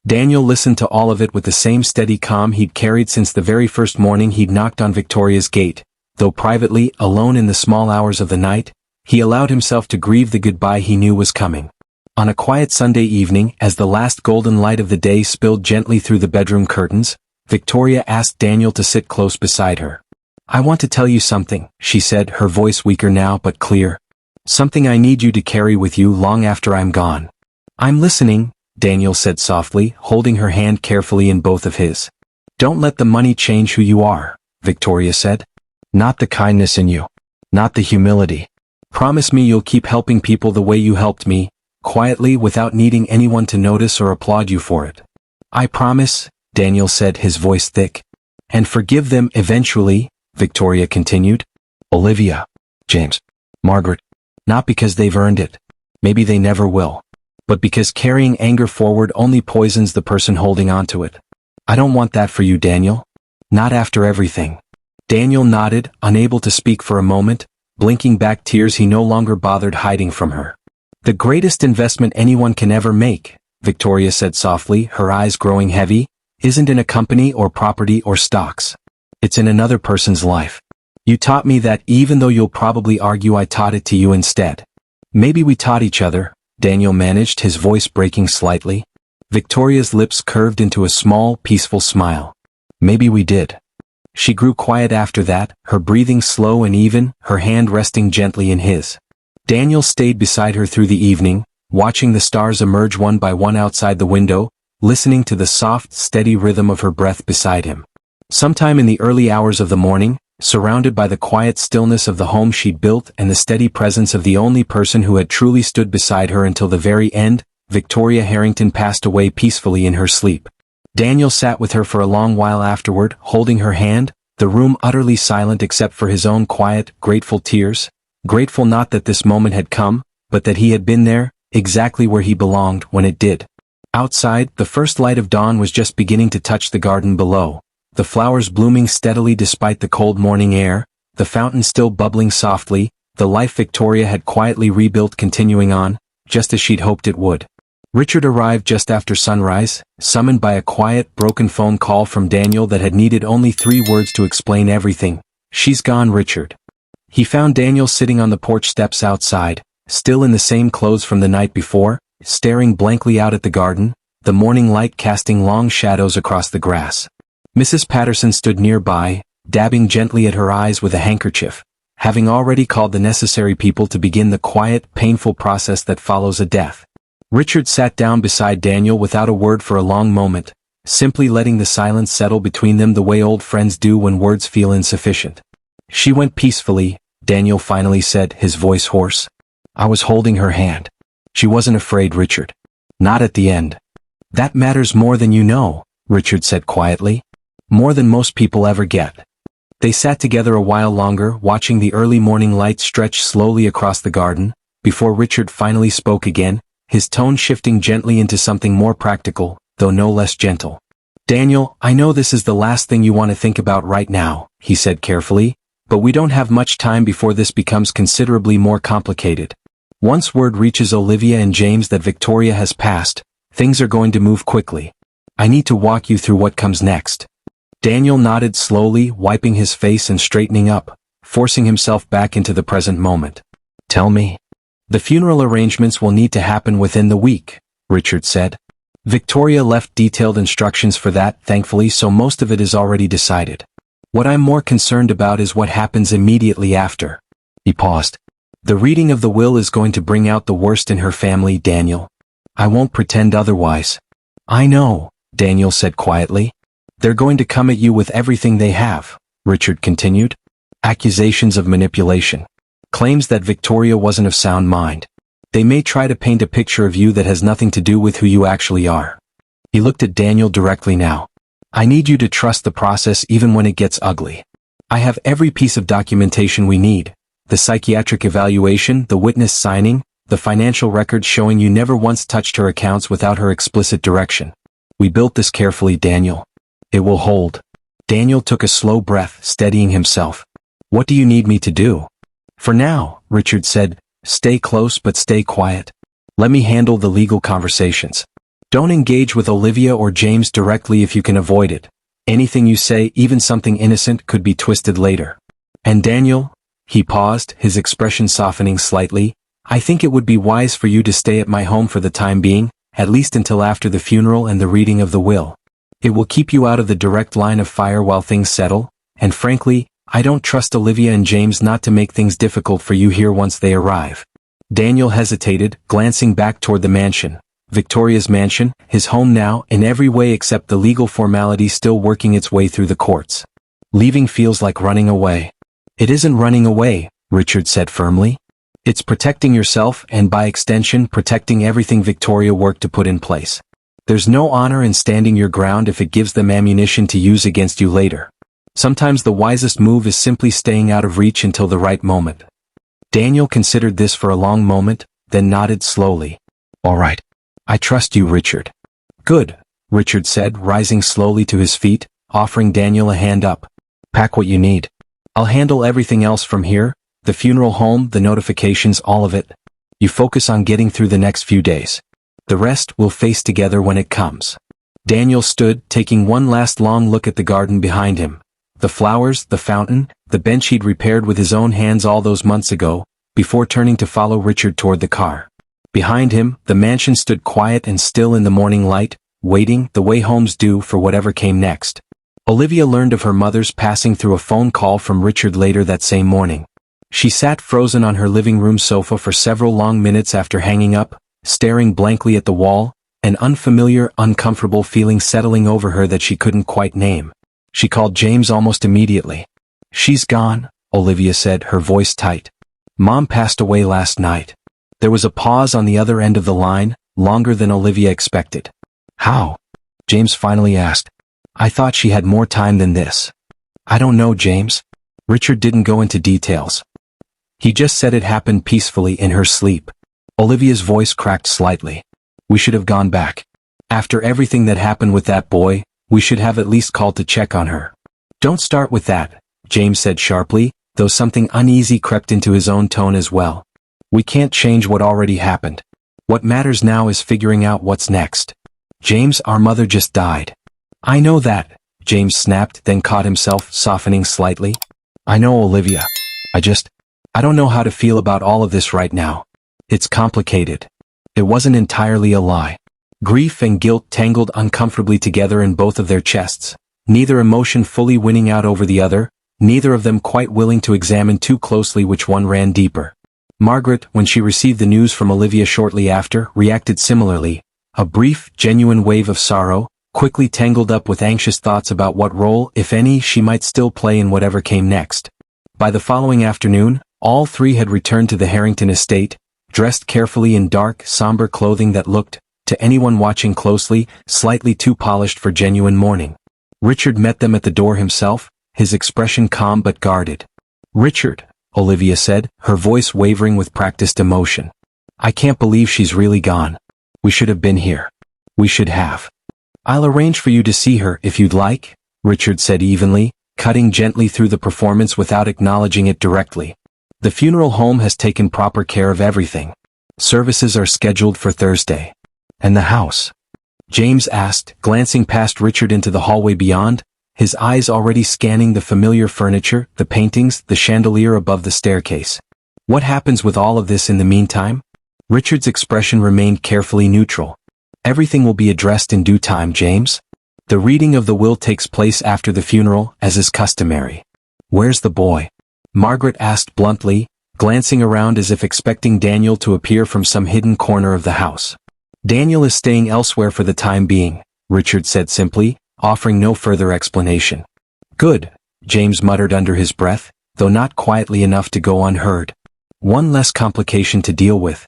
Daniel listened to all of it with the same steady calm he'd carried since the very first morning he'd knocked on Victoria's gate, though privately, alone in the small hours of the night, he allowed himself to grieve the goodbye he knew was coming. On a quiet Sunday evening, as the last golden light of the day spilled gently through the bedroom curtains, Victoria asked Daniel to sit close beside her. "I want to tell you something," she said, her voice weaker now but clear. "Something I need you to carry with you long after I'm gone." "I'm listening," Daniel said softly, holding her hand carefully in both of his. "Don't let the money change who you are," Victoria said. "Not the kindness in you. Not the humility. Promise me you'll keep helping people the way you helped me, quietly without needing anyone to notice or applaud you for it." "I promise," Daniel said, his voice thick. "And forgive them eventually," Victoria continued. "Olivia, James, Margaret. Not because they've earned it. Maybe they never will. But because carrying anger forward only poisons the person holding on to it. I don't want that for you, Daniel. Not after everything." Daniel nodded, unable to speak for a moment, blinking back tears he no longer bothered hiding from her. "The greatest investment anyone can ever make," Victoria said softly, her eyes growing heavy, "isn't in a company or property or stocks. It's in another person's life. You taught me that, even though you'll probably argue I taught it to you instead." "Maybe we taught each other," Daniel managed, his voice breaking slightly. Victoria's lips curved into a small, peaceful smile. "Maybe we did." She grew quiet after that, her breathing slow and even, her hand resting gently in his. Daniel stayed beside her through the evening, watching the stars emerge one by one outside the window, listening to the soft, steady rhythm of her breath beside him. Sometime in the early hours of the morning, surrounded by the quiet stillness of the home she'd built and the steady presence of the only person who had truly stood beside her until the very end, Victoria Harrington passed away peacefully in her sleep. Daniel sat with her for a long while afterward, holding her hand, the room utterly silent except for his own quiet, grateful tears, grateful not that this moment had come, but that he had been there, exactly where he belonged when it did. Outside, the first light of dawn was just beginning to touch the garden below, the flowers blooming steadily despite the cold morning air, the fountain still bubbling softly, the life Victoria had quietly rebuilt continuing on, just as she'd hoped it would. Richard arrived just after sunrise, summoned by a quiet, broken phone call from Daniel that had needed only 3 words to explain everything. "She's gone, Richard." He found Daniel sitting on the porch steps outside, still in the same clothes from the night before, staring blankly out at the garden, the morning light casting long shadows across the grass. Mrs. Patterson stood nearby, dabbing gently at her eyes with a handkerchief, having already called the necessary people to begin the quiet, painful process that follows a death. Richard sat down beside Daniel without a word for a long moment, simply letting the silence settle between them the way old friends do when words feel insufficient. "She went peacefully," Daniel finally said, his voice hoarse. "I was holding her hand. She wasn't afraid, Richard. Not at the end." "That matters more than you know," Richard said quietly. "More than most people ever get." They sat together a while longer, watching the early morning light stretch slowly across the garden, before Richard finally spoke again, his tone shifting gently into something more practical, though no less gentle. "Daniel, I know this is the last thing you want to think about right now," he said carefully, "but we don't have much time before this becomes considerably more complicated. Once word reaches Olivia and James that Victoria has passed, things are going to move quickly. I need to walk you through what comes next." Daniel nodded slowly, wiping his face and straightening up, forcing himself back into the present moment. "Tell me." "The funeral arrangements will need to happen within the week," Richard said. "Victoria left detailed instructions for that, thankfully, so most of it is already decided. What I'm more concerned about is what happens immediately after." He paused. "The reading of the will is going to bring out the worst in her family, Daniel. I won't pretend otherwise." "I know," Daniel said quietly. "They're going to come at you with everything they have," Richard continued. "Accusations of manipulation. Claims that Victoria wasn't of sound mind. They may try to paint a picture of you that has nothing to do with who you actually are." He looked at Daniel directly now. "I need you to trust the process even when it gets ugly. I have every piece of documentation we need. The psychiatric evaluation, the witness signing, the financial records showing you never once touched her accounts without her explicit direction. We built this carefully, Daniel. It will hold." Daniel took a slow breath, steadying himself. "What do you need me to do?" "For now," Richard said, "stay close but stay quiet. Let me handle the legal conversations. Don't engage with Olivia or James directly if you can avoid it. Anything you say, even something innocent, could be twisted later. And Daniel," he paused, his expression softening slightly, "I think it would be wise for you to stay at my home for the time being, at least until after the funeral and the reading of the will. It will keep you out of the direct line of fire while things settle, and frankly, I don't trust Olivia and James not to make things difficult for you here once they arrive." Daniel hesitated, glancing back toward the mansion. Victoria's mansion, his home now, in every way except the legal formality still working its way through the courts. "Leaving feels like running away." "It isn't running away," Richard said firmly. "It's protecting yourself and by extension protecting everything Victoria worked to put in place. There's no honor in standing your ground if it gives them ammunition to use against you later. Sometimes the wisest move is simply staying out of reach until the right moment." Daniel considered this for a long moment, then nodded slowly. "All right. I trust you, Richard." "Good," Richard said, rising slowly to his feet, offering Daniel a hand up. "Pack what you need. I'll handle everything else from here, the funeral home, the notifications, all of it. You focus on getting through the next few days. The rest we'll face together when it comes." Daniel stood, taking one last long look at the garden behind him. The flowers, the fountain, the bench he'd repaired with his own hands all those months ago, before turning to follow Richard toward the car. Behind him, the mansion stood quiet and still in the morning light, waiting, the way homes do, for whatever came next. Olivia learned of her mother's passing through a phone call from Richard later that same morning. She sat frozen on her living room sofa for several long minutes after hanging up, staring blankly at the wall, an unfamiliar, uncomfortable feeling settling over her that she couldn't quite name. She called James almost immediately. "She's gone," Olivia said, her voice tight. "Mom passed away last night." There was a pause on the other end of the line, longer than Olivia expected. "How?" James finally asked. "I thought she had more time than this." "I don't know, James." Richard didn't go into details. He just said it happened peacefully in her sleep. Olivia's voice cracked slightly. "We should have gone back. After everything that happened with that boy, We should have at least called to check on her. Don't start with that, James said sharply, though something uneasy crept into his own tone as well. We can't change what already happened. What matters now is figuring out what's next. James, our mother just died. I know that, James snapped, then caught himself, softening slightly. I know, Olivia. I don't know how to feel about all of this right now. It's complicated. It wasn't entirely a lie. Grief and guilt tangled uncomfortably together in both of their chests, neither emotion fully winning out over the other, neither of them quite willing to examine too closely which one ran deeper. Margaret, when she received the news from Olivia shortly after, reacted similarly. A brief, genuine wave of sorrow, quickly tangled up with anxious thoughts about what role, if any, she might still play in whatever came next. By the following afternoon, all three had returned to the Harrington estate, dressed carefully in dark, somber clothing that looked, to anyone watching closely, slightly too polished for genuine mourning. Richard met them at the door himself, his expression calm but guarded. Richard, Olivia said, her voice wavering with practiced emotion. I can't believe she's really gone. We should have been here. We should have. I'll arrange for you to see her if you'd like, Richard said evenly, cutting gently through the performance without acknowledging it directly. The funeral home has taken proper care of everything. Services are scheduled for Thursday. And the house? James asked, glancing past Richard into the hallway beyond, his eyes already scanning the familiar furniture, the paintings, the chandelier above the staircase. What happens with all of this in the meantime? Richard's expression remained carefully neutral. Everything will be addressed in due time, James. The reading of the will takes place after the funeral, as is customary. Where's the boy? Margaret asked bluntly, glancing around as if expecting Daniel to appear from some hidden corner of the house. Daniel is staying elsewhere for the time being, Richard said simply, offering no further explanation. Good, James muttered under his breath, though not quietly enough to go unheard. One less complication to deal with.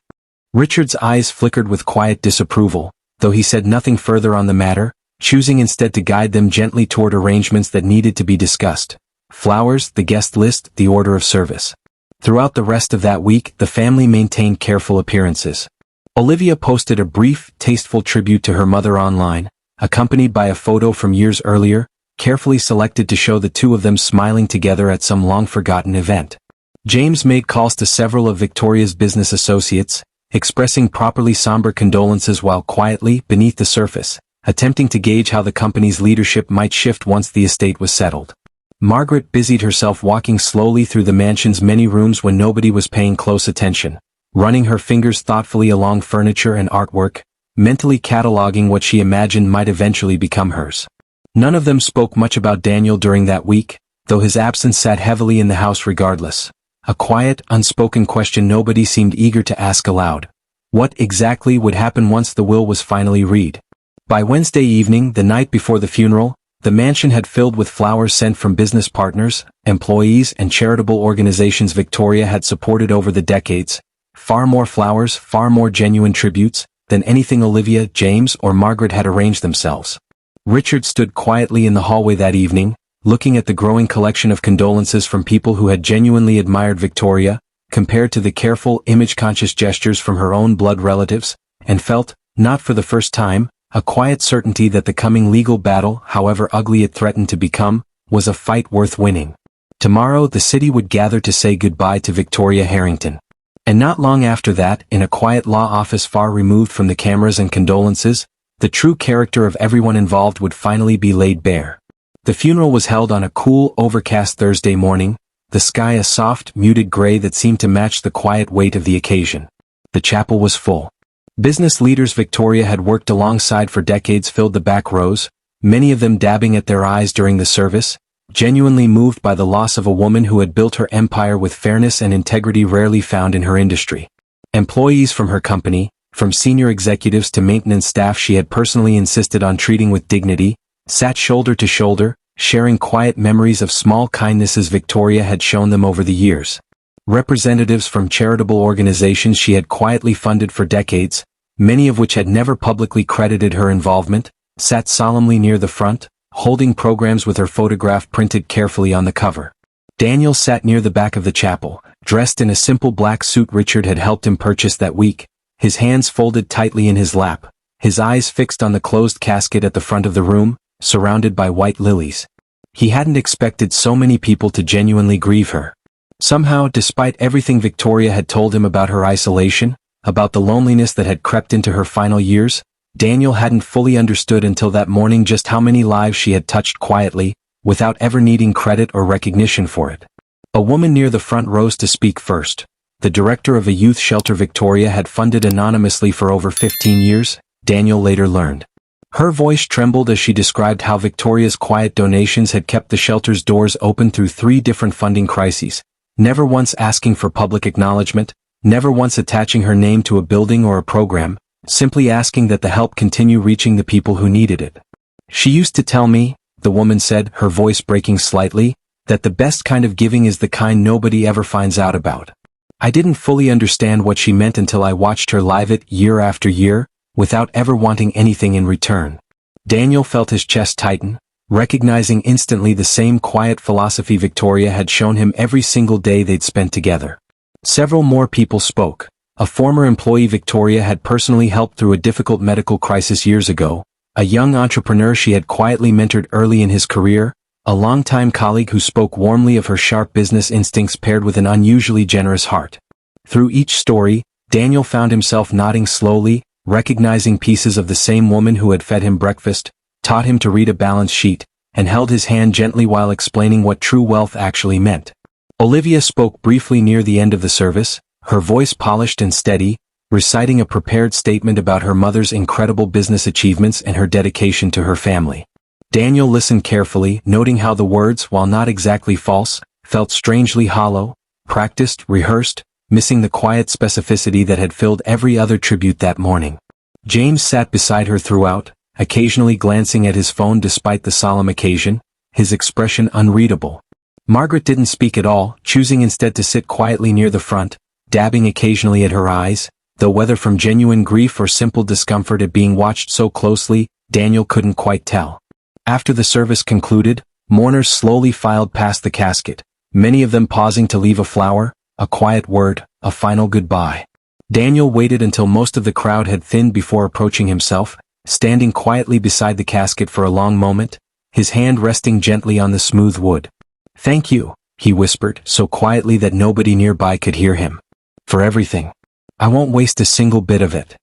Richard's eyes flickered with quiet disapproval, though he said nothing further on the matter, choosing instead to guide them gently toward arrangements that needed to be discussed. Flowers, the guest list, the order of service. Throughout the rest of that week, the family maintained careful appearances. Olivia posted a brief, tasteful tribute to her mother online, accompanied by a photo from years earlier, carefully selected to show the two of them smiling together at some long-forgotten event. James made calls to several of Victoria's business associates, expressing properly somber condolences while quietly, beneath the surface, attempting to gauge how the company's leadership might shift once the estate was settled. Margaret busied herself walking slowly through the mansion's many rooms when nobody was paying close attention, running her fingers thoughtfully along furniture and artwork, mentally cataloging what she imagined might eventually become hers. None of them spoke much about Daniel during that week, though his absence sat heavily in the house regardless. A quiet, unspoken question nobody seemed eager to ask aloud. What exactly would happen once the will was finally read? By Wednesday evening, the night before the funeral, the mansion had filled with flowers sent from business partners, employees, and charitable organizations Victoria had supported over the decades. Far more flowers, far more genuine tributes, than anything Olivia, James, or Margaret had arranged themselves. Richard stood quietly in the hallway that evening, looking at the growing collection of condolences from people who had genuinely admired Victoria, compared to the careful, image-conscious gestures from her own blood relatives, and felt, not for the first time, a quiet certainty that the coming legal battle, however ugly it threatened to become, was a fight worth winning. Tomorrow the city would gather to say goodbye to Victoria Harrington. And not long after that, in a quiet law office far removed from the cameras and condolences, the true character of everyone involved would finally be laid bare. The funeral was held on a cool, overcast Thursday morning, the sky a soft, muted gray that seemed to match the quiet weight of the occasion. The chapel was full. Business leaders Victoria had worked alongside for decades filled the back rows, many of them dabbing at their eyes during the service, genuinely moved by the loss of a woman who had built her empire with fairness and integrity rarely found in her industry. Employees from her company, from senior executives to maintenance staff she had personally insisted on treating with dignity, sat shoulder to shoulder, sharing quiet memories of small kindnesses Victoria had shown them over the years. Representatives from charitable organizations she had quietly funded for decades, many of which had never publicly credited her involvement, sat solemnly near the front, holding programs with her photograph printed carefully on the cover. Daniel sat near the back of the chapel, dressed in a simple black suit Richard had helped him purchase that week, his hands folded tightly in his lap, his eyes fixed on the closed casket at the front of the room, surrounded by white lilies. He hadn't expected so many people to genuinely grieve her. Somehow, despite everything Victoria had told him about her isolation, about the loneliness that had crept into her final years, Daniel hadn't fully understood until that morning just how many lives she had touched quietly, without ever needing credit or recognition for it. A woman near the front rose to speak first. The director of a youth shelter Victoria had funded anonymously for over 15 years, Daniel later learned. Her voice trembled as she described how Victoria's quiet donations had kept the shelter's doors open through 3 different funding crises, never once asking for public acknowledgement, never once attaching her name to a building or a program, simply asking that the help continue reaching the people who needed it. She used to tell me, the woman said, her voice breaking slightly, that the best kind of giving is the kind nobody ever finds out about. I didn't fully understand what she meant until I watched her live it year after year, without ever wanting anything in return. Daniel felt his chest tighten, recognizing instantly the same quiet philosophy Victoria had shown him every single day they'd spent together. Several more people spoke. A former employee Victoria had personally helped through a difficult medical crisis years ago, a young entrepreneur she had quietly mentored early in his career, a longtime colleague who spoke warmly of her sharp business instincts paired with an unusually generous heart. Through each story, Daniel found himself nodding slowly, recognizing pieces of the same woman who had fed him breakfast, taught him to read a balance sheet, and held his hand gently while explaining what true wealth actually meant. Olivia spoke briefly near the end of the service, her voice polished and steady, reciting a prepared statement about her mother's incredible business achievements and her dedication to her family. Daniel listened carefully, noting how the words, while not exactly false, felt strangely hollow, practiced, rehearsed, missing the quiet specificity that had filled every other tribute that morning. James sat beside her throughout, occasionally glancing at his phone despite the solemn occasion, his expression unreadable. Margaret didn't speak at all, choosing instead to sit quietly near the front, dabbing occasionally at her eyes, though whether from genuine grief or simple discomfort at being watched so closely, Daniel couldn't quite tell. After the service concluded, mourners slowly filed past the casket, many of them pausing to leave a flower, a quiet word, a final goodbye. Daniel waited until most of the crowd had thinned before approaching himself, standing quietly beside the casket for a long moment, his hand resting gently on the smooth wood. "Thank you," he whispered, so quietly that nobody nearby could hear him. "For everything. I won't waste a single bit of it."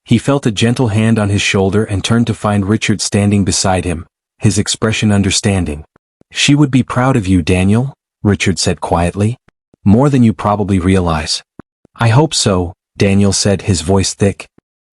He felt a gentle hand on his shoulder and turned to find Richard standing beside him, his expression understanding. "She would be proud of you, Daniel," Richard said quietly. "More than you probably realize." "I hope so," Daniel said, his voice thick.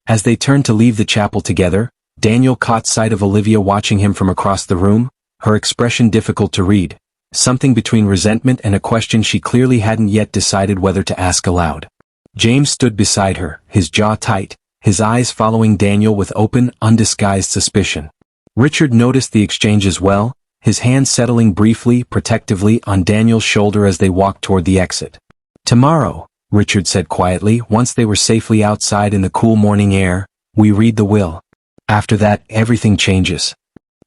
As they turned to leave the chapel together, Daniel caught sight of Olivia watching him from across the room, her expression difficult to read, something between resentment and a question she clearly hadn't yet decided whether to ask aloud. James stood beside her, his jaw tight, his eyes following Daniel with open, undisguised suspicion. Richard noticed the exchange as well, his hand settling briefly, protectively on Daniel's shoulder as they walked toward the exit. "Tomorrow," Richard said quietly, once they were safely outside in the cool morning air, "we read the will. After that, everything changes."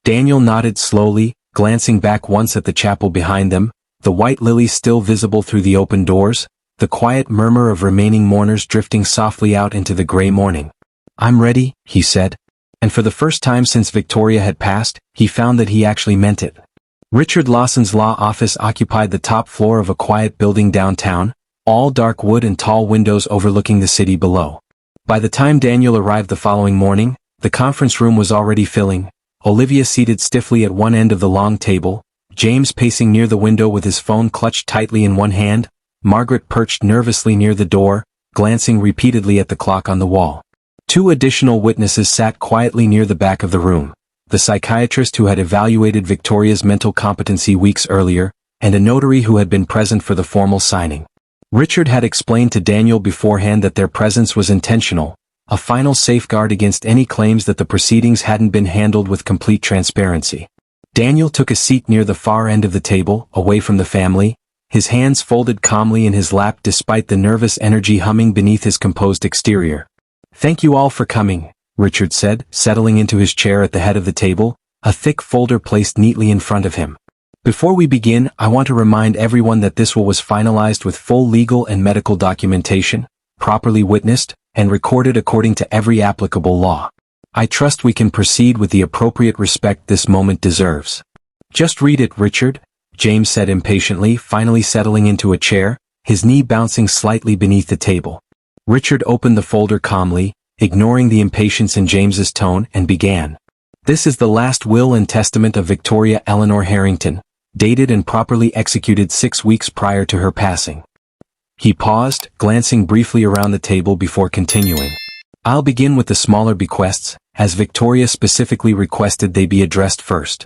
Daniel nodded slowly, glancing back once at the chapel behind them, the white lilies still visible through the open doors, the quiet murmur of remaining mourners drifting softly out into the gray morning. "I'm ready," he said. And for the first time since Victoria had passed, he found that he actually meant it. Richard Lawson's law office occupied the top floor of a quiet building downtown, all dark wood and tall windows overlooking the city below. By the time Daniel arrived the following morning, the conference room was already filling, Olivia seated stiffly at one end of the long table, James pacing near the window with his phone clutched tightly in one hand, Margaret perched nervously near the door, glancing repeatedly at the clock on the wall. 2 additional witnesses sat quietly near the back of the room, the psychiatrist who had evaluated Victoria's mental competency weeks earlier, and a notary who had been present for the formal signing. Richard had explained to Daniel beforehand that their presence was intentional, a final safeguard against any claims that the proceedings hadn't been handled with complete transparency. Daniel took a seat near the far end of the table, away from the family, his hands folded calmly in his lap despite the nervous energy humming beneath his composed exterior. "Thank you all for coming," Richard said, settling into his chair at the head of the table, a thick folder placed neatly in front of him. "Before we begin, I want to remind everyone that this will was finalized with full legal and medical documentation, properly witnessed, and recorded according to every applicable law. I trust we can proceed with the appropriate respect this moment deserves. Just read it, Richard, James said impatiently, finally settling into a chair, his knee bouncing slightly beneath the table. Richard opened the folder calmly, ignoring the impatience in James's tone, and began. This is the last will and testament of Victoria Eleanor Harrington, dated and properly executed 6 weeks prior to her passing. He paused, glancing briefly around the table before continuing. I'll begin with the smaller bequests, as Victoria specifically requested they be addressed first.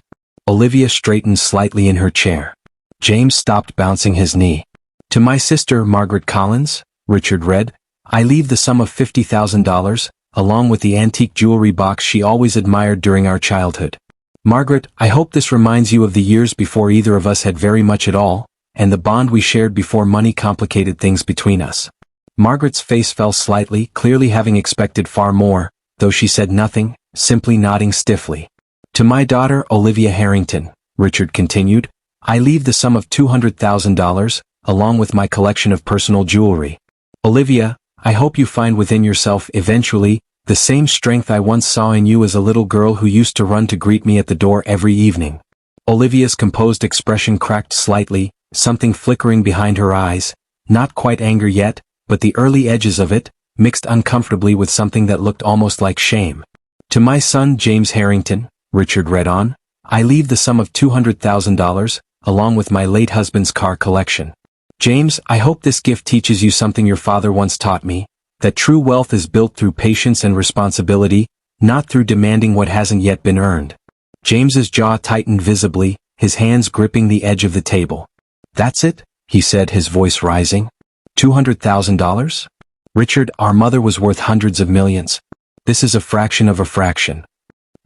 Olivia straightened slightly in her chair. James stopped bouncing his knee. To my sister, Margaret Collins, Richard read, I leave the sum of $50,000, along with the antique jewelry box she always admired during our childhood. Margaret, I hope this reminds you of the years before either of us had very much at all, and the bond we shared before money complicated things between us. Margaret's face fell slightly, clearly having expected far more, though she said nothing, simply nodding stiffly. To my daughter, Olivia Harrington, Richard continued, I leave the sum of $200,000, along with my collection of personal jewelry. Olivia, I hope you find within yourself eventually the same strength I once saw in you as a little girl who used to run to greet me at the door every evening. Olivia's composed expression cracked slightly, something flickering behind her eyes, not quite anger yet, but the early edges of it, mixed uncomfortably with something that looked almost like shame. To my son James Harrington, Richard read on, I leave the sum of $200,000, along with my late husband's car collection. James, I hope this gift teaches you something your father once taught me, that true wealth is built through patience and responsibility, not through demanding what hasn't yet been earned. James's jaw tightened visibly, his hands gripping the edge of the table. That's it, he said, his voice rising. $200,000? Richard, our mother was worth hundreds of millions. This is a fraction of a fraction.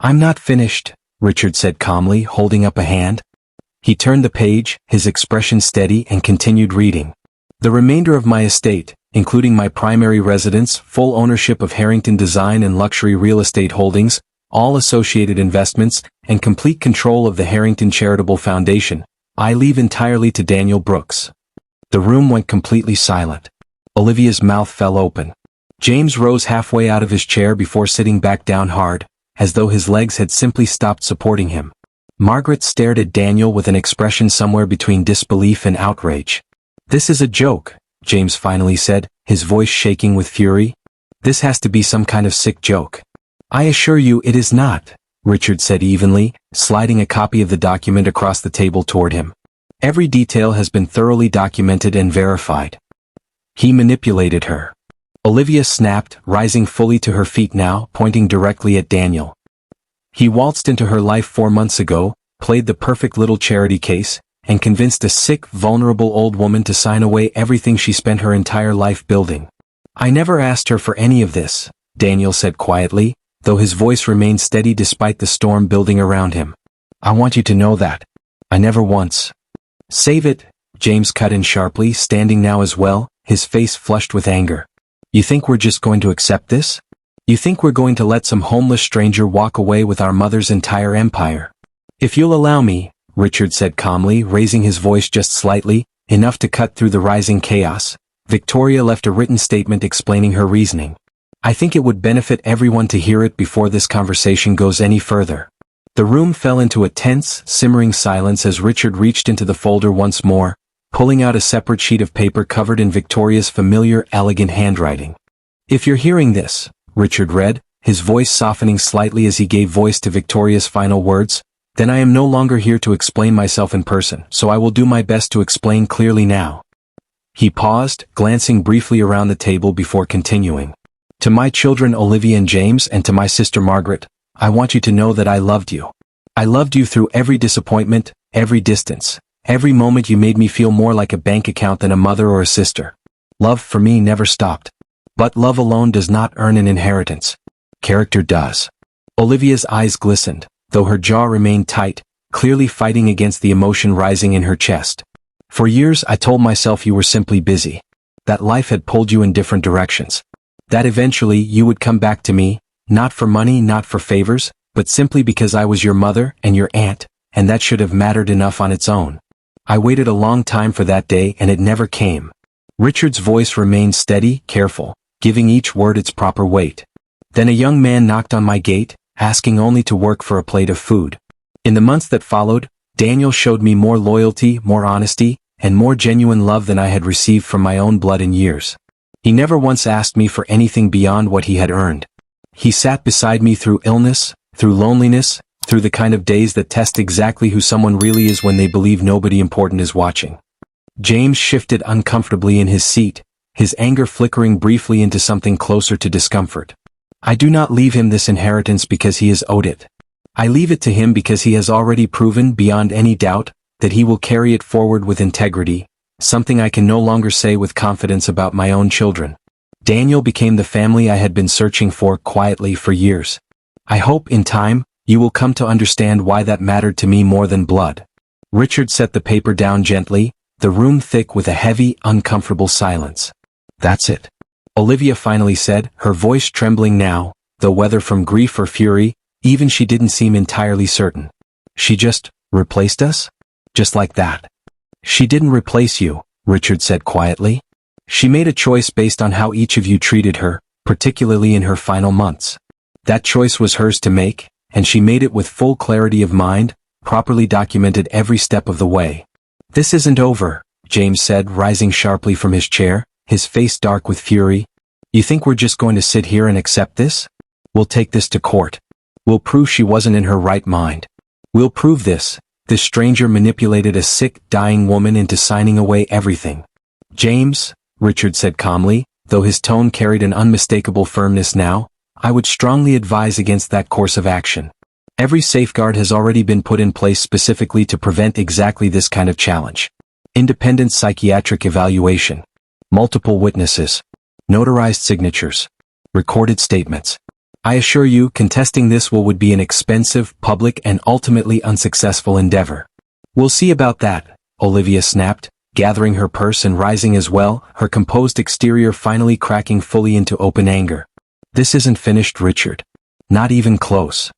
I'm not finished, Richard said calmly, holding up a hand. He turned the page, his expression steady, and continued reading. The remainder of my estate, including my primary residence, full ownership of Harrington Design and luxury real estate holdings, all associated investments, and complete control of the Harrington Charitable Foundation, I leave entirely to Daniel Brooks. The room went completely silent. Olivia's mouth fell open. James rose halfway out of his chair before sitting back down hard, as though his legs had simply stopped supporting him. Margaret stared at Daniel with an expression somewhere between disbelief and outrage. This is a joke, James finally said, his voice shaking with fury. This has to be some kind of sick joke. I assure you it is not, Richard said evenly, sliding a copy of the document across the table toward him. Every detail has been thoroughly documented and verified. He manipulated her. Olivia snapped, rising fully to her feet now, pointing directly at Daniel. He waltzed into her life 4 months ago, played the perfect little charity case, and convinced a sick, vulnerable old woman to sign away everything she spent her entire life building. I never asked her for any of this, Daniel said quietly, though his voice remained steady despite the storm building around him. I want you to know that. I never once. Save it, James cut in sharply, standing now as well, his face flushed with anger. You think we're just going to accept this? You think we're going to let some homeless stranger walk away with our mother's entire empire? If you'll allow me, Richard said calmly, raising his voice just slightly, enough to cut through the rising chaos, Victoria left a written statement explaining her reasoning. I think it would benefit everyone to hear it before this conversation goes any further. The room fell into a tense, simmering silence as Richard reached into the folder once more, pulling out a separate sheet of paper covered in Victoria's familiar, elegant handwriting. If you're hearing this, Richard read, his voice softening slightly as he gave voice to Victoria's final words, then I am no longer here to explain myself in person, so I will do my best to explain clearly now. He paused, glancing briefly around the table before continuing. To my children Olivia and James, and to my sister Margaret, I want you to know that I loved you. I loved you through every disappointment, every distance, every moment you made me feel more like a bank account than a mother or a sister. Love for me never stopped. But love alone does not earn an inheritance. Character does. Olivia's eyes glistened, though her jaw remained tight, clearly fighting against the emotion rising in her chest. For years I told myself you were simply busy. That life had pulled you in different directions. That eventually you would come back to me, not for money, not for favors, but simply because I was your mother and your aunt, and that should have mattered enough on its own. I waited a long time for that day and it never came. Richard's voice remained steady, careful, giving each word its proper weight. Then a young man knocked on my gate, asking only to work for a plate of food. In the months that followed, Daniel showed me more loyalty, more honesty, and more genuine love than I had received from my own blood in years. He never once asked me for anything beyond what he had earned. He sat beside me through illness, through loneliness, through the kind of days that test exactly who someone really is when they believe nobody important is watching. James shifted uncomfortably in his seat, his anger flickering briefly into something closer to discomfort. I do not leave him this inheritance because he is owed it. I leave it to him because he has already proven beyond any doubt that he will carry it forward with integrity, something I can no longer say with confidence about my own children. Daniel became the family I had been searching for quietly for years. I hope, in time, you will come to understand why that mattered to me more than blood. Richard set the paper down gently, the room thick with a heavy, uncomfortable silence. That's it. Olivia finally said, her voice trembling now, though whether from grief or fury, even she didn't seem entirely certain. She just replaced us? Just like that. She didn't replace you, Richard said quietly. She made a choice based on how each of you treated her, particularly in her final months. That choice was hers to make, and she made it with full clarity of mind, properly documented every step of the way. This isn't over, James said, rising sharply from his chair, his face dark with fury. You think we're just going to sit here and accept this? We'll take this to court. We'll prove she wasn't in her right mind. We'll prove this stranger manipulated a sick, dying woman into signing away everything. James, Richard said calmly, though his tone carried an unmistakable firmness now, I would strongly advise against that course of action. Every safeguard has already been put in place specifically to prevent exactly this kind of challenge. Independent psychiatric evaluation. Multiple witnesses. Notarized signatures. Recorded statements. I assure you, contesting this would be an expensive, public, and ultimately unsuccessful endeavor. We'll see about that, Olivia snapped, gathering her purse and rising as well, her composed exterior finally cracking fully into open anger. This isn't finished, Richard. Not even close.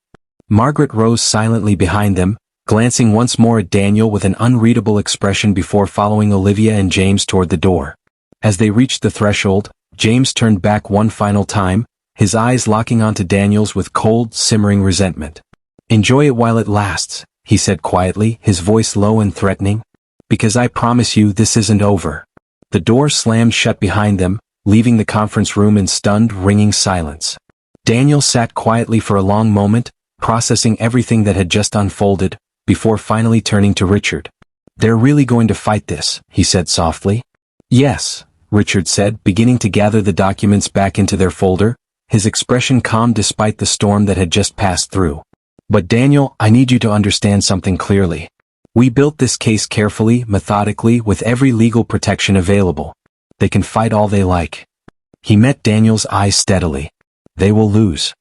Margaret rose silently behind them, glancing once more at Daniel with an unreadable expression before following Olivia and James toward the door. As they reached the threshold, James turned back one final time, his eyes locking onto Daniel's with cold, simmering resentment. Enjoy it while it lasts, he said quietly, his voice low and threatening. Because I promise you this isn't over. The door slammed shut behind them, leaving the conference room in stunned, ringing silence. Daniel sat quietly for a long moment, processing everything that had just unfolded, before finally turning to Richard. They're really going to fight this, he said softly. Yes, Richard said, beginning to gather the documents back into their folder, his expression calm despite the storm that had just passed through. But Daniel, I need you to understand something clearly. We built this case carefully, methodically, with every legal protection available. They can fight all they like. He met Daniel's eyes steadily. They will lose.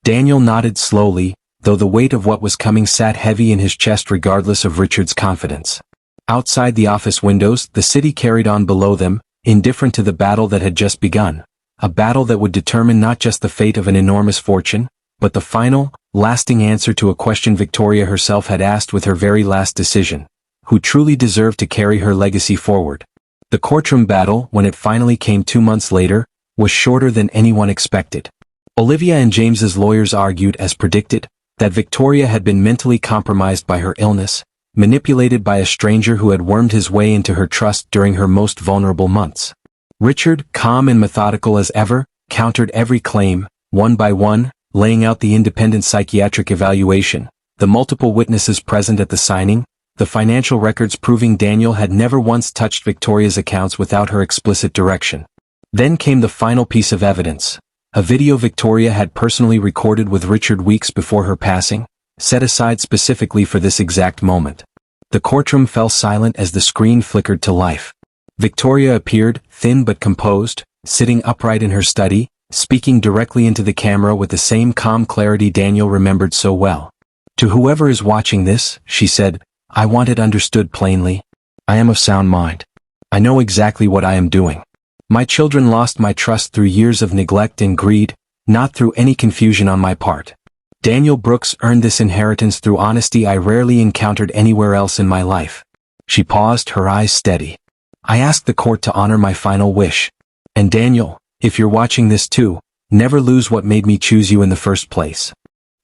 Daniel nodded slowly, though the weight of what was coming sat heavy in his chest regardless of Richard's confidence. Outside the office windows, the city carried on below them, indifferent to the battle that had just begun. A battle that would determine not just the fate of an enormous fortune, but the final, lasting answer to a question Victoria herself had asked with her very last decision. Who truly deserved to carry her legacy forward? The courtroom battle, when it finally came 2 months later, was shorter than anyone expected. Olivia and James's lawyers argued, as predicted, that Victoria had been mentally compromised by her illness, manipulated by a stranger who had wormed his way into her trust during her most vulnerable months. Richard, calm and methodical as ever, countered every claim, one by one, laying out the independent psychiatric evaluation, the multiple witnesses present at the signing, the financial records proving Daniel had never once touched Victoria's accounts without her explicit direction. Then came the final piece of evidence, a video Victoria had personally recorded with Richard weeks before her passing, set aside specifically for this exact moment. The courtroom fell silent as the screen flickered to life. Victoria appeared, thin but composed, sitting upright in her study, speaking directly into the camera with the same calm clarity Daniel remembered so well. To whoever is watching this, she said, I want it understood plainly. I am of sound mind. I know exactly what I am doing. My children lost my trust through years of neglect and greed, not through any confusion on my part. Daniel Brooks earned this inheritance through honesty I rarely encountered anywhere else in my life. She paused, her eyes steady. I ask the court to honor my final wish. And Daniel, if you're watching this too, Never lose what made me choose you in the first place.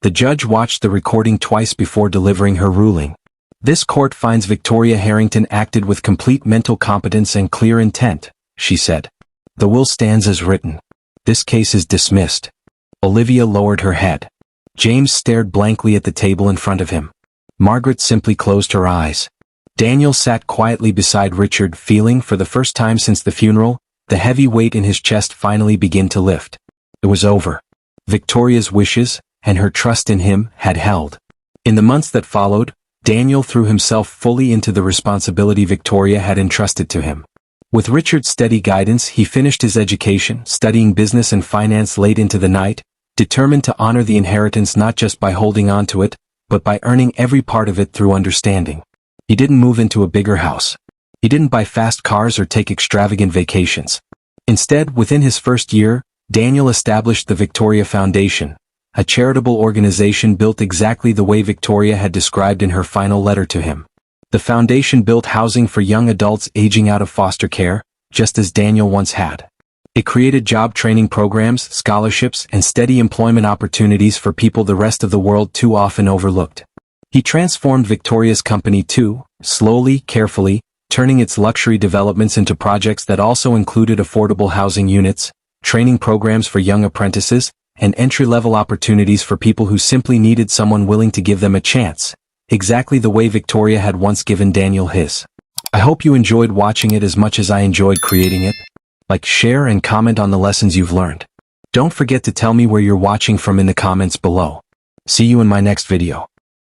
The judge watched the recording twice before delivering her ruling. This court finds Victoria Harrington acted with complete mental competence and clear intent, she said. The will stands as written. This case is dismissed. Olivia lowered her head. James stared blankly at the table in front of him. Margaret simply closed her eyes. Daniel sat quietly beside Richard, feeling, for the first time since the funeral, the heavy weight in his chest finally begin to lift. It was over. Victoria's wishes, and her trust in him, had held. In the months that followed, Daniel threw himself fully into the responsibility Victoria had entrusted to him. With Richard's steady guidance, he finished his education, studying business and finance late into the night, determined to honor the inheritance not just by holding on to it, but by earning every part of it through understanding. He didn't move into a bigger house. He didn't buy fast cars or take extravagant vacations. Instead, within his first year, Daniel established the Victoria Foundation, a charitable organization built exactly the way Victoria had described in her final letter to him. The foundation built housing for young adults aging out of foster care, just as Daniel once had. It created job training programs, scholarships, and steady employment opportunities for people the rest of the world too often overlooked. He transformed Victoria's company too, slowly, carefully, turning its luxury developments into projects that also included affordable housing units, training programs for young apprentices, and entry-level opportunities for people who simply needed someone willing to give them a chance, exactly the way Victoria had once given Daniel his. I hope you enjoyed watching it as much as I enjoyed creating it. Like, share, and comment on the lessons you've learned. Don't forget to tell me where you're watching from in the comments below. See you in my next video.